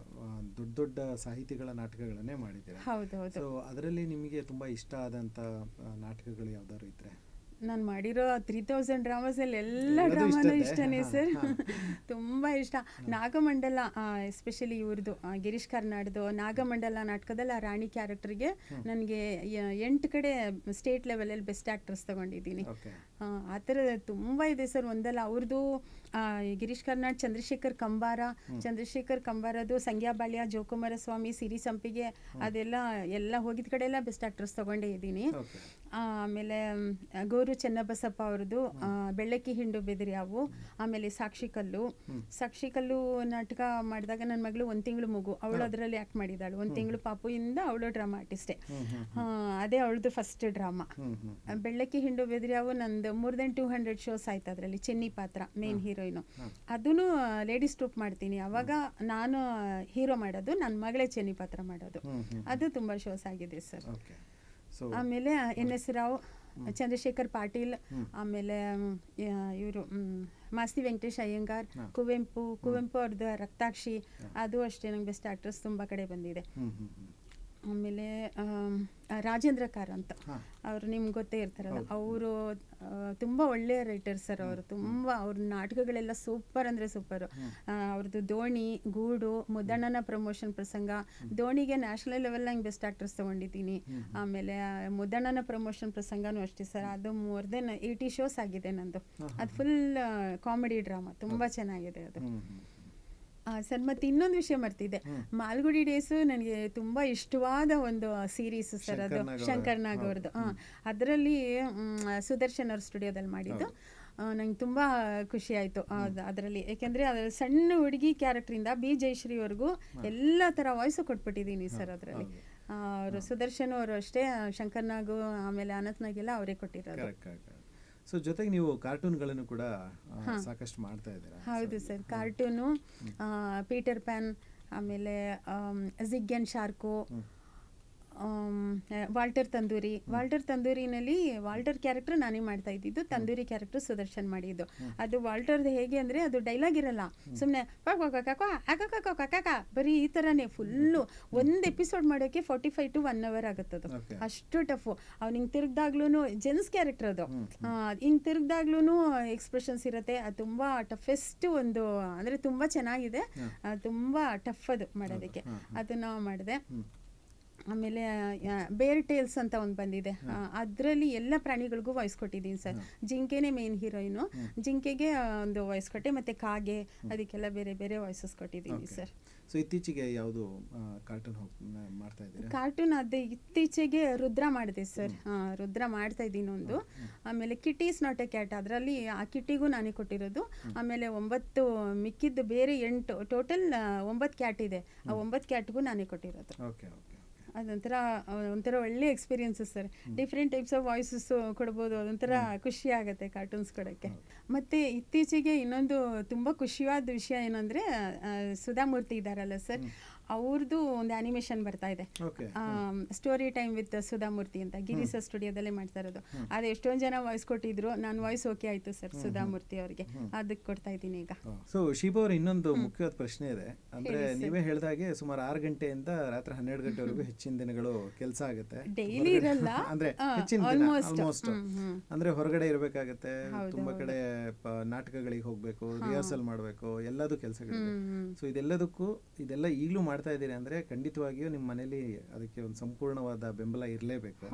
A: ದೊಡ್ಡ ದೊಡ್ಡ ಸಾಹಿತಿಗಳ ನಾಟಕಗಳನ್ನೇ ಮಾಡಿದ್ದೀರಾ.
B: ಹೌದು.
A: ಸೊ ಅದರಲ್ಲಿ ನಿಮಗೆ ತುಂಬ ಇಷ್ಟ ಆದಂಥ ನಾಟಕಗಳು ಯಾವ್ದಾದ್ರು ಇದ್ರೆ?
B: ನಾನು ಮಾಡಿರೋ 3000 ಡ್ರಾಮಾಸಲ್ಲಿ ಎಲ್ಲ ಡ್ರಾಮಾನೂ ಇಷ್ಟನೇ ಸರ್. ತುಂಬ ಇಷ್ಟ. ನಾಗಮಂಡಲ ಎಸ್ಪೆಷಲಿ ಇವ್ರದ್ದು, ಗಿರೀಶ್ ಕಾರ್ನಾಡ್ದು ನಾಗಮಂಡಲ ನಾಟಕದಲ್ಲಿ ಆ ರಾಣಿ ಕ್ಯಾರೆಕ್ಟರ್ಗೆ ನನಗೆ 8 ಕಡೆ ಸ್ಟೇಟ್ ಲೆವೆಲಲ್ಲಿ ಬೆಸ್ಟ್ ಆ್ಯಕ್ಟ್ರೆಸ್ ತೊಗೊಂಡಿದ್ದೀನಿ. ಆ ಥರ ತುಂಬ ಇದೆ ಸರ್. ಒಂದಲ್ಲ ಅವ್ರದ್ದು ಗಿರೀಶ್ ಕಾರ್ನಾಡ್, ಚಂದ್ರಶೇಖರ್ ಕಂಬಾರದು ಸಂಗ್ಯಾಬಾಳ್ಯ, ಜೋಕುಮಾರ ಸ್ವಾಮಿ, ಸಿರಿ ಸಂಪಿಗೆ, ಅದೆಲ್ಲ ಹೋಗಿದ ಕಡೆ ಎಲ್ಲ ಬೆಸ್ಟ್ ಆ್ಯಕ್ಟ್ರೆಸ್ ತೊಗೊಂಡೇ ಇದ್ದೀನಿ. ಆಮೇಲೆ ಗೋರು ಚೆನ್ನಬಸಪ್ಪ ಅವ್ರದ್ದು ಬೆಳ್ಳಕ್ಕಿ ಹಿಂಡು ಬೆದರಿಯಾವು, ಆಮೇಲೆ ಸಾಕ್ಷಿ ಕಲ್ಲು ನಾಟಕ ಮಾಡಿದಾಗ ನನ್ನ ಮಗಳು 1 ತಿಂಗಳು ಮಗು, ಅವಳು ಅದರಲ್ಲಿ ಆ್ಯಕ್ಟ್ ಮಾಡಿದ್ದಾಳು. 1 ತಿಂಗಳು ಪಾಪುಯಿಂದ ಅವಳು ಡ್ರಾಮಾ ಆರ್ಟಿಸ್ಟೇ. ಅದೇ ಅವಳದು ಫಸ್ಟ್ ಡ್ರಾಮಾ. ಬೆಳ್ಳಕ್ಕಿ ಹಿಂಡು ಬೆದರಿಯಾವು ನಂದು more than 200 ಶೋಸ್ ಆಯ್ತು. ಅದರಲ್ಲಿ ಚೆನ್ನಿ ಪಾತ್ರ ಮೇನ್ ಹೀರೋಯಿನು, ಅದೂ ಲೇಡೀಸ್ ಟ್ರೂಪ್ ಮಾಡ್ತೀನಿ. ಅವಾಗ ನಾನು ಹೀರೋ ಮಾಡೋದು, ನನ್ನ ಮಗಳೇ ಚೆನ್ನಿ ಪಾತ್ರ ಮಾಡೋದು. ಅದು ತುಂಬ ಶೋಸ್ ಆಗಿದೆ ಸರ್. ಆಮೇಲೆ NS ರಾವ್, ಚಂದ್ರಶೇಖರ್ ಪಾಟೀಲ್, ಆಮೇಲೆ ಇವರು ಮಾಸ್ತಿ ವೆಂಕಟೇಶ್ ಅಯ್ಯಂಗಾರ್, ಕುವೆಂಪು ಅವ್ರದ್ದು ರಕ್ತಾಕ್ಷಿ, ಅದು ಅಷ್ಟೇ ನಂಗೆ ಬೆಸ್ಟ್ ಆ್ಯಕ್ಟ್ರೆಸ್ ತುಂಬ ಕಡೆ ಬಂದಿದೆ. ಆಮೇಲೆ ರಾಜೇಂದ್ರ ಕಾರಂತ್ ಅವರು ನಿಮ್ಗೆ ಗೊತ್ತೇ ಇರ್ತಾರಲ್ಲ, ಅವರು ತುಂಬ ಒಳ್ಳೆಯ ರೈಟರ್ ಸರ್. ಅವರು ತುಂಬ ಅವ್ರ ನಾಟಕಗಳೆಲ್ಲ ಸೂಪರ್ ಅಂದರೆ ಸೂಪರು. ಅವ್ರದ್ದು ದೋಣಿ, ಗೂಡು, ಮುದ್ದಣ್ಣನ ಪ್ರಮೋಷನ್ ಪ್ರಸಂಗ, ದೋಣಿಗೆ ನ್ಯಾಷನಲ್ ಲೆವೆಲ್ನಾಗ ಬೆಸ್ಟ್ ಆ್ಯಕ್ಟ್ರೆಸ್ ತೊಗೊಂಡಿದ್ದೀನಿ. ಆಮೇಲೆ ಮುದ್ದಣ್ಣನ ಪ್ರಮೋಷನ್ ಪ್ರಸಂಗನೂ ಅಷ್ಟೇ ಸರ್, ಅದು more than 80 ಶೋಸ್ ಆಗಿದೆ ನಂದು. ಅದು ಫುಲ್ ಕಾಮಿಡಿ ಡ್ರಾಮಾ, ತುಂಬ ಚೆನ್ನಾಗಿದೆ ಅದು ಸರ್. ಮತ್ತು ಇನ್ನೊಂದು ವಿಷಯ ಮರ್ತಿದ್ದೆ, ಮಾಲ್ಗುಡಿ ಡೇಸು ನನಗೆ ತುಂಬ ಇಷ್ಟವಾದ ಒಂದು ಸೀರೀಸು ಸರ್. ಅದು ಶಂಕರ್ ನಾಗ್ ಅವ್ರದ್ದು. ಅದರಲ್ಲಿ ಸುದರ್ಶನ್ ಅವ್ರ ಸ್ಟುಡಿಯೋದಲ್ಲಿ ಮಾಡಿದ್ದು. ನಂಗೆ ತುಂಬ ಖುಷಿ ಆಯಿತು ಅದರಲ್ಲಿ, ಏಕೆಂದರೆ ಅದರಲ್ಲಿ ಸಣ್ಣ ಹುಡುಗಿ ಕ್ಯಾರೆಕ್ಟ್ರಿಂದ ಬಿ ಜಯಶ್ರೀವರೆಗೂ ಎಲ್ಲ ಥರ ವಾಯ್ಸು ಕೊಟ್ಬಿಟ್ಟಿದ್ದೀನಿ ಸರ್ ಅದರಲ್ಲಿ. ಅವರು ಸುದರ್ಶನ್ ಅವರು ಅಷ್ಟೇ, ಶಂಕರ್ ನಾಗು ಆಮೇಲೆ ಅನಂತ್ ನಾಗೆಲ್ಲ ಅವರೇ ಕೊಟ್ಟಿರೋದು.
A: ಸೊ ಜೊತೆಗೆ ನೀವು ಕಾರ್ಟೂನ್ಗಳನ್ನು ಕೂಡ ಸಾಕಷ್ಟು ಮಾಡ್ತಾ ಇದ್ದೀರಾ.
B: ಹೌದು ಸರ್, ಕಾರ್ಟೂನು, ಪೀಟರ್ ಪ್ಯಾನ್, ಆಮೇಲೆ ಜಿಗ್ ಆ್ಯಂಡ್ ಶಾರ್ಕು, ವಾಲ್ಟರ್ ತಂದೂರಿನಲ್ಲಿ ವಾಲ್ಟರ್ ಕ್ಯಾರೆಕ್ಟರ್ ನಾನೇ ಮಾಡ್ತಾ ಇದ್ದಿದ್ದು, ತಂದೂರಿ ಕ್ಯಾರೆಕ್ಟರ್ ಸುದರ್ಶನ್ ಮಾಡಿದ್ದು. ಅದು ವಾಲ್ಟರ್ದು ಹೇಗೆ ಅಂದರೆ ಅದು ಡೈಲಾಗ್ ಇರಲ್ಲ, ಸುಮ್ಮನೆ ಬರೀ ಈ ಥರನೇ ಫುಲ್ಲು. ಒಂದು ಎಪಿಸೋಡ್ ಮಾಡೋಕ್ಕೆ 45 to 1 hour ಆಗುತ್ತದು, ಅಷ್ಟು ಟಫು. ಅವ್ನು ಹಿಂಗೆ ತಿರುಗ್ದಾಗ್ಲೂ ಜೆನ್ಸ್ ಕ್ಯಾರೆಕ್ಟರ್ ಅದು, ಹಿಂಗೆ ತಿರುಗ್ದಾಗ್ಲೂ ಎಕ್ಸ್ಪ್ರೆಷನ್ಸ್ ಇರುತ್ತೆ. ಅದು ತುಂಬ ಟಫೆಸ್ಟ್ ಒಂದು, ಅಂದರೆ ತುಂಬ ಚೆನ್ನಾಗಿದೆ, ತುಂಬ ಟಫ್ ಅದು ಮಾಡೋದಕ್ಕೆ. ಅದನ್ನು ಮಾಡಿದೆ. ಆಮೇಲೆ ಬೇರ್ ಟೇಲ್ಸ್ ಅಂತ ಒಂದು ಬಂದಿದೆ, ಅದರಲ್ಲಿ ಎಲ್ಲ ಪ್ರಾಣಿಗಳಿಗೂ ವಾಯ್ಸ್ ಕೊಟ್ಟಿದ್ದೀನಿ ಸರ್. ಜಿಂಕೆನೇ ಮೇನ್ ಹೀರೋಯಿನು, ಜಿಂಕೆಗೆ ಒಂದು ವಾಯ್ಸ್ ಕೊಟ್ಟೆ, ಮತ್ತು ಕಾಗೆ, ಅದಕ್ಕೆಲ್ಲ ಬೇರೆ ಬೇರೆ ವಾಯ್ಸಸ್ ಕೊಟ್ಟಿದ್ದೀನಿ ಸರ್.
A: ಸೊ ಇತ್ತೀಚೆಗೆ ಯಾವುದು ಕಾರ್ಟೂನ್ ಮಾಡ್ತಾ ಇದ್ದೀರಾ?
B: ಕಾರ್ಟೂನ್ ಅದೇ ಇತ್ತೀಚೆಗೆ ರುದ್ರ ಮಾಡಿದೆ ಸರ್, ರುದ್ರ ಮಾಡ್ತಾ ಇದ್ದೀನಿ ಒಂದು. ಆಮೇಲೆ ಕಿಟೀಸ್ ನಾಟ್ ಎ ಕ್ಯಾಟ್, ಅದರಲ್ಲಿ ಆ ಕಿಟ್ಟಿಗೂ ನಾನೇ ಕೊಟ್ಟಿರೋದು. ಆಮೇಲೆ 9 ಮಿಕ್ಕಿದ್ದು ಬೇರೆ 8, ಟೋಟಲ್ 9 ಕ್ಯಾಟ್ ಇದೆ, ಆ 9 ಕ್ಯಾಟ್ಗೂ ನಾನೇ ಕೊಟ್ಟಿರೋದು. ಒಂಥರ ಒಳ್ಳೆ experiences sir. Different types of voices ಕೊಡ್ಬೋದು, ಅದೊಂಥರ ಖುಷಿ ಆಗುತ್ತೆ ಕಾರ್ಟೂನ್ಸ್ ಕೊಡೋಕ್ಕೆ. ಮತ್ತು ಇತ್ತೀಚೆಗೆ ಇನ್ನೊಂದು ತುಂಬ ಖುಷಿಯಾದ ವಿಷಯ ಏನಂದರೆ, ಸುಧಾಮೂರ್ತಿ ಇದ್ದಾರಲ್ಲ ಸರ್, ಅವ್ರದ್ದು ಒಂದು ಆ್ಯನಿಮೇಷನ್ ಬರ್ತಾ ಇದೆ,
A: okay.
B: Story time with Sudha Murthy ಅಂತ ಗಿರೀಶ ಸ್ಟುಡಿಯೋದಲ್ಲೇ ಮಾಡ್ತಾ ಇರೋದು. ಅದು ಎಷ್ಟೊಂದು ಜನ ವಾಯ್ಸ್ ಕೊಟ್ಟಿದ್ರು, ನಾನು ವಾಯ್ಸ್ ಓಕೆ ಆಯಿತು ಸರ್ ಸುಧಾಮೂರ್ತಿ ಅವರಿಗೆ, ಅದಕ್ಕೆ ಕೊಡ್ತಾ ಇದ್ದೀನಿ ಈಗ.
A: ಸೊ ಶೀಬಾ ಅವ್ರ ಇನ್ನೊಂದು ಮುಖ್ಯವಾದ ಪ್ರಶ್ನೆ ಇದೆ. ಅಂದ್ರೆ ನೀವೇ ಹೇಳಿದಾಗೆ ಸುಮಾರು 6 ಗಂಟೆಯಿಂದ ರಾತ್ರಿ 12 ಗಂಟೆವರೆಗೂ ಹೆಚ್ಚಿನ ದಿನಗಳು ಕೆಲಸ ಆಗುತ್ತೆ.
B: ಡೈಲಿ ಇರಲ್ಲ,
A: ಅಂದ್ರೆ ಹೆಚ್ಚಿನ ದಿನ ಆಲ್ಮೋಸ್ಟ್ ಅಂದ್ರೆ ಹೊರಗಡೆ ಇರಬೇಕಾಗತ್ತೆ, ತುಂಬಾ ಕಡೆ ನಾಟಕಗಳಿಗೆ ಹೋಗ್ಬೇಕು, ರಿಹರ್ಸಲ್ ಮಾಡಬೇಕು, ಎಲ್ಲದೂ ಕೆಲಸಗಳಿದೆ. ಸೊ ಇದೆಲ್ಲ ಈಗಲೂ ಮಾಡ್ತಾ ಇದ್ದೀರಿ ಅಂದ್ರೆ ಖಂಡಿತವಾಗಿಯೂ ನಿಮ್ಮ ಮನೇಲಿ ಅದಕ್ಕೆ ಒಂದು ಸಂಪೂರ್ಣವಾದ ಬೆಂಬಲ ಇರಲೇಬೇಕು.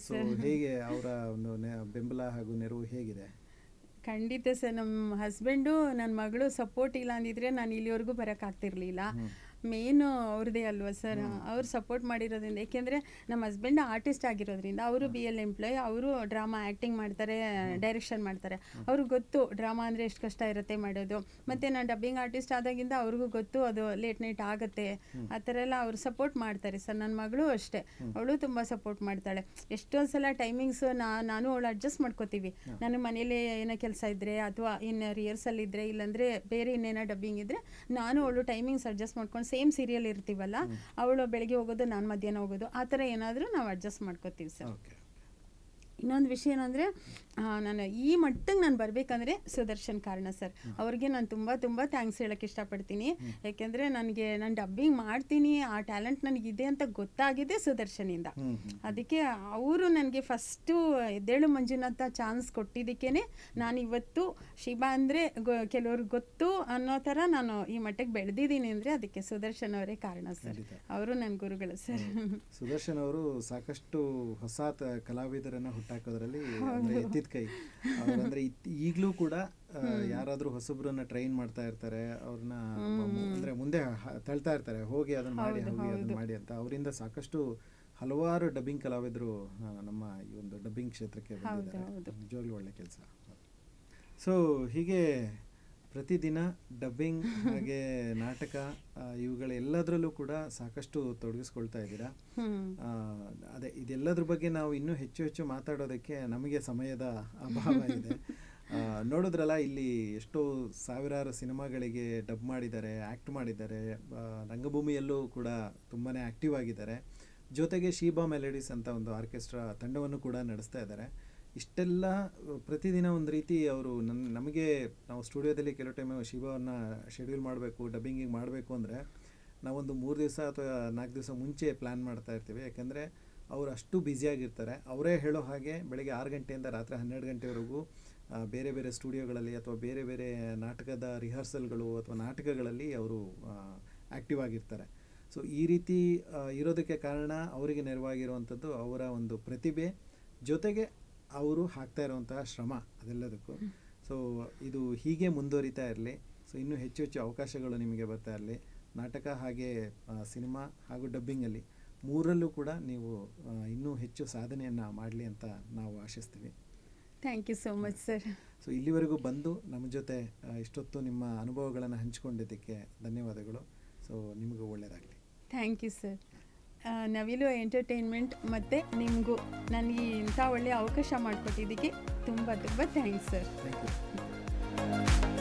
A: ಸೊ ಹೇಗೆ ಅವರ ಒಂದು ಬೆಂಬಲ ಹಾಗೂ ನೆರವು ಹೇಗಿದೆ?
B: ಖಂಡಿತ ಸರ್, ನಮ್ಮ ಹಸ್ಬೆಂಡು ನನ್ನ ಮಗಳು ಸಪೋರ್ಟ್ ಇಲ್ಲ ಅಂದಿದ್ರೆ ನಾನು ಇಲ್ಲಿವರೆಗೂ ಬರೋಕ್ಕಾಗ್ತಿರ್ಲಿಲ್ಲ. ಮೇನು ಅವ್ರದ್ದೇ ಅಲ್ವಾ ಸರ್, ಅವ್ರು ಸಪೋರ್ಟ್ ಮಾಡಿರೋದ್ರಿಂದ. ಏಕೆಂದರೆ ನಮ್ಮ ಹಸ್ಬೆಂಡ್ ಆರ್ಟಿಸ್ಟ್ ಆಗಿರೋದ್ರಿಂದ, ಅವರು BL ಎಂಪ್ಲಾಯ್, ಅವರು ಡ್ರಾಮಾ ಆ್ಯಕ್ಟಿಂಗ್ ಮಾಡ್ತಾರೆ, ಡೈರೆಕ್ಷನ್ ಮಾಡ್ತಾರೆ. ಅವ್ರಿಗೆ ಗೊತ್ತು ಡ್ರಾಮಾ ಅಂದರೆ ಎಷ್ಟು ಕಷ್ಟ ಇರುತ್ತೆ ಮಾಡೋದು. ಮತ್ತು ನಾನು ಡಬ್ಬಿಂಗ್ ಆರ್ಟಿಸ್ಟ್ ಆದಾಗಿಂದ ಅವ್ರಿಗೂ ಗೊತ್ತು ಅದು ಲೇಟ್ ನೈಟ್ ಆಗುತ್ತೆ, ಆ ಥರ ಎಲ್ಲ ಅವ್ರು ಸಪೋರ್ಟ್ ಮಾಡ್ತಾರೆ ಸರ್. ನನ್ನ ಮಗಳು ಅಷ್ಟೇ, ಅವಳು ತುಂಬ ಸಪೋರ್ಟ್ ಮಾಡ್ತಾಳೆ. ಎಷ್ಟೊಂದು ಸಲ ಟೈಮಿಂಗ್ಸು ನಾನು ಅವಳು ಅಡ್ಜಸ್ಟ್ ಮಾಡ್ಕೋತೀವಿ. ನಾನು ಮನೇಲಿ ಏನೋ ಕೆಲಸ ಇದ್ದರೆ ಅಥವಾ ಇನ್ನು ರಿಹರ್ಸಲ್ ಇದ್ದರೆ, ಇಲ್ಲಾಂದರೆ ಬೇರೆ ಇನ್ನೇನೋ ಡಬ್ಬಿಂಗ್ ಇದ್ದರೆ, ನಾನು ಅವಳು ಟೈಮಿಂಗ್ಸ್ ಅಡ್ಜಸ್ಟ್ ಮಾಡ್ಕೊಂಡು ಸೇಮ್ ಸೀರಿಯಲ್ ಇರ್ತೀವಲ್ಲ, ಅವಳು ಬೆಳಗ್ಗೆ ಹೋಗೋದು, ನಾನು ಮಧ್ಯಾಹ್ನ ಹೋಗೋದು, ಆ ಥರ ಏನಾದರೂ ನಾವು ಅಡ್ಜಸ್ಟ್ ಮಾಡ್ಕೋತೀವಿ ಸರ್. ಇನ್ನೊಂದು ವಿಷಯ ಏನಂದರೆ, ನಾನು ಈ ಮಟ್ಟಿಗೆ ನಾನು ಬರಬೇಕಂದ್ರೆ ಸುದರ್ಶನ್ ಕಾರಣ ಸರ್. ಅವ್ರಿಗೆ ನಾನು ತುಂಬ ತುಂಬ ಥ್ಯಾಂಕ್ಸ್ ಹೇಳೋಕ್ಕೆ ಇಷ್ಟಪಡ್ತೀನಿ. ಯಾಕೆಂದರೆ ನಾನು ಡಬ್ಬಿಂಗ್ ಮಾಡ್ತೀನಿ, ಆ ಟ್ಯಾಲೆಂಟ್ ನನಗಿದೆ ಅಂತ ಗೊತ್ತಾಗಿದೆ ಸುದರ್ಶನಿಂದ. ಅದಕ್ಕೆ ಅವರು ನನಗೆ ಫಸ್ಟು ಎದ್ದೇಳು ಮಂಜುನಾಥ ಚಾನ್ಸ್ ಕೊಟ್ಟಿದ್ದಕ್ಕೇ ನಾನು ಇವತ್ತು ಶಿಬಾ ಅಂದರೆ ಕೆಲವ್ರಿಗೆ ಗೊತ್ತು ಅನ್ನೋ ಥರ ನಾನು ಈ ಮಟ್ಟಿಗೆ ಬೆಳೆದಿದ್ದೀನಿ ಅಂದರೆ ಅದಕ್ಕೆ ಸುದರ್ಶನ್ ಅವರೇ ಕಾರಣ ಸರ್. ಅವರು ನನ್ನ ಗುರುಗಳು ಸರ್.
A: ಸುದರ್ಶನ್ ಅವರು ಸಾಕಷ್ಟು ಹೊಸ ಕಲಾವಿದರನ್ನು ಹುಟ್ಟಾಕೋದ್ರಲ್ಲಿ ಎತ್ತಿದ ಕೈ. ಅವರಂದ್ರೆ ಈಗಲೂ ಕೂಡ ಯಾರಾದರೂ ಹೊಸಬ್ರನ್ನ ಟ್ರೈನ್ ಮಾಡ್ತಾ ಇರ್ತಾರೆ, ಅವ್ರನ್ನ ಅಂದ್ರೆ ಮುಂದೆ ತಳ್ತಾ ಇರ್ತಾರೆ, ಹೋಗಿ ಅದನ್ನ ಮಾಡಿ ಅದನ್ನ ಮಾಡಿ ಅಂತ. ಅವರಿಂದ ಸಾಕಷ್ಟು ಹಲವಾರು ಡಬ್ಬಿಂಗ್ ಕಲಾವಿದರು ನಮ್ಮ ಈ ಒಂದು ಡಬ್ಬಿಂಗ್ ಕ್ಷೇತ್ರಕ್ಕೆ ಬಂದಿದ್ದಾರೆ. ನಿಜವಾಗ್ಲೂ ಒಳ್ಳೆ ಕೆಲಸ. ಸೊ ಹೀಗೆ ಪ್ರತಿದಿನ ಡಬ್ಬಿಂಗ್ ಹಾಗೆ ನಾಟಕ ಇವುಗಳೆಲ್ಲದರಲ್ಲೂ ಕೂಡ ಸಾಕಷ್ಟು ತೊಡಗಿಸ್ಕೊಳ್ತಾ ಇದ್ದೀರಾ. ಅದೇ ಇದೆಲ್ಲದ್ರ ಬಗ್ಗೆ ನಾವು ಇನ್ನೂ ಹೆಚ್ಚು ಮಾತಾಡೋದಕ್ಕೆ ನಮಗೆ ಸಮಯದ ಅಭಾವ ಇದೆ. ನೋಡಿದ್ರಲ್ಲ, ಇಲ್ಲಿ ಎಷ್ಟೋ ಸಾವಿರಾರು ಸಿನಿಮಾಗಳಿಗೆ ಡಬ್ ಮಾಡಿದ್ದಾರೆ, ಆ್ಯಕ್ಟ್ ಮಾಡಿದ್ದಾರೆ, ರಂಗಭೂಮಿಯಲ್ಲೂ ಕೂಡ ತುಂಬಾ ಆ್ಯಕ್ಟಿವ್ ಆಗಿದ್ದಾರೆ. ಜೊತೆಗೆ ಶೀಬಾ ಮೆಲಡೀಸ್ ಅಂತ ಒಂದು ಆರ್ಕೆಸ್ಟ್ರಾ ತಂಡವನ್ನು ಕೂಡ ನಡೆಸ್ತಾ ಇದ್ದಾರೆ. ಇಷ್ಟೆಲ್ಲ ಪ್ರತಿದಿನ ಒಂದು ರೀತಿ ಅವರು ನಮಗೆ ನಾವು ಸ್ಟುಡಿಯೋದಲ್ಲಿ ಕೆಲವು ಟೈಮ್ ಶಿವವನ್ನು ಶೆಡ್ಯೂಲ್ ಮಾಡಬೇಕು, ಡಬ್ಬಿಂಗಿಗೆ ಮಾಡಬೇಕು ಅಂದರೆ ನಾವೊಂದು 3 ದಿವಸ ಅಥವಾ 4 ದಿವಸ ಮುಂಚೆ ಪ್ಲ್ಯಾನ್ ಮಾಡ್ತಾ ಇರ್ತೀವಿ. ಯಾಕೆಂದರೆ ಅವರು ಅಷ್ಟು ಬ್ಯುಸಿಯಾಗಿರ್ತಾರೆ. ಅವರೇ ಹೇಳೋ ಹಾಗೆ ಬೆಳಗ್ಗೆ 6 ಗಂಟೆಯಿಂದ ರಾತ್ರಿ 12 ಗಂಟೆವರೆಗೂ ಬೇರೆ ಬೇರೆ ಸ್ಟುಡಿಯೋಗಳಲ್ಲಿ ಅಥವಾ ಬೇರೆ ಬೇರೆ ನಾಟಕದ ರಿಹರ್ಸಲ್ಗಳು ಅಥವಾ ನಾಟಕಗಳಲ್ಲಿ ಅವರು ಆ್ಯಕ್ಟಿವ್ ಆಗಿರ್ತಾರೆ. ಸೊ ಈ ರೀತಿ ಇರೋದಕ್ಕೆ ಕಾರಣ ಅವರಿಗೆ ನೆರವಾಗಿರುವಂಥದ್ದು ಅವರ ಒಂದು ಪ್ರತಿಭೆ, ಜೊತೆಗೆ ಅವರು ಹಾಕ್ತಾ ಇರುವಂತಹ ಶ್ರಮ, ಅದೆಲ್ಲದಕ್ಕೂ. ಸೊ ಇದು ಹೀಗೆ ಮುಂದುವರಿತಾ ಇರಲಿ. ಸೊ ಇನ್ನೂ ಹೆಚ್ಚು ಅವಕಾಶಗಳು ನಿಮಗೆ ಬರ್ತಾ ಇರಲಿ. ನಾಟಕ ಹಾಗೆ ಸಿನಿಮಾ ಹಾಗೂ ಡಬ್ಬಿಂಗಲ್ಲಿ ಮೂರಲ್ಲೂ ಕೂಡ ನೀವು ಇನ್ನೂ ಹೆಚ್ಚು ಸಾಧನೆಯನ್ನು ಮಾಡಲಿ ಅಂತ ನಾವು ಆಶಿಸ್ತೀವಿ.
B: Thank you so much sir.
A: So ಇಲ್ಲಿವರೆಗೂ ಬಂದು ನಮ್ಮ ಜೊತೆ ಇಷ್ಟೊತ್ತು ನಿಮ್ಮ ಅನುಭವಗಳನ್ನು ಹಂಚಿಕೊಂಡಿದ್ದಕ್ಕೆ ಧನ್ಯವಾದಗಳು. ಸೊ ನಿಮಗೂ ಒಳ್ಳೆಯದಾಗಲಿ.
B: Thank you sir. Navilu entertainment ಮತ್ತು ನಿಮಗೂ ನನಗೆ ಇಂಥ ಒಳ್ಳೆಯ ಅವಕಾಶ ಮಾಡಿಕೊಟ್ಟಿದ್ದಕ್ಕೆ ತುಂಬ ತುಂಬ ಥ್ಯಾಂಕ್ಸ್ ಸರ್.
A: Thank you.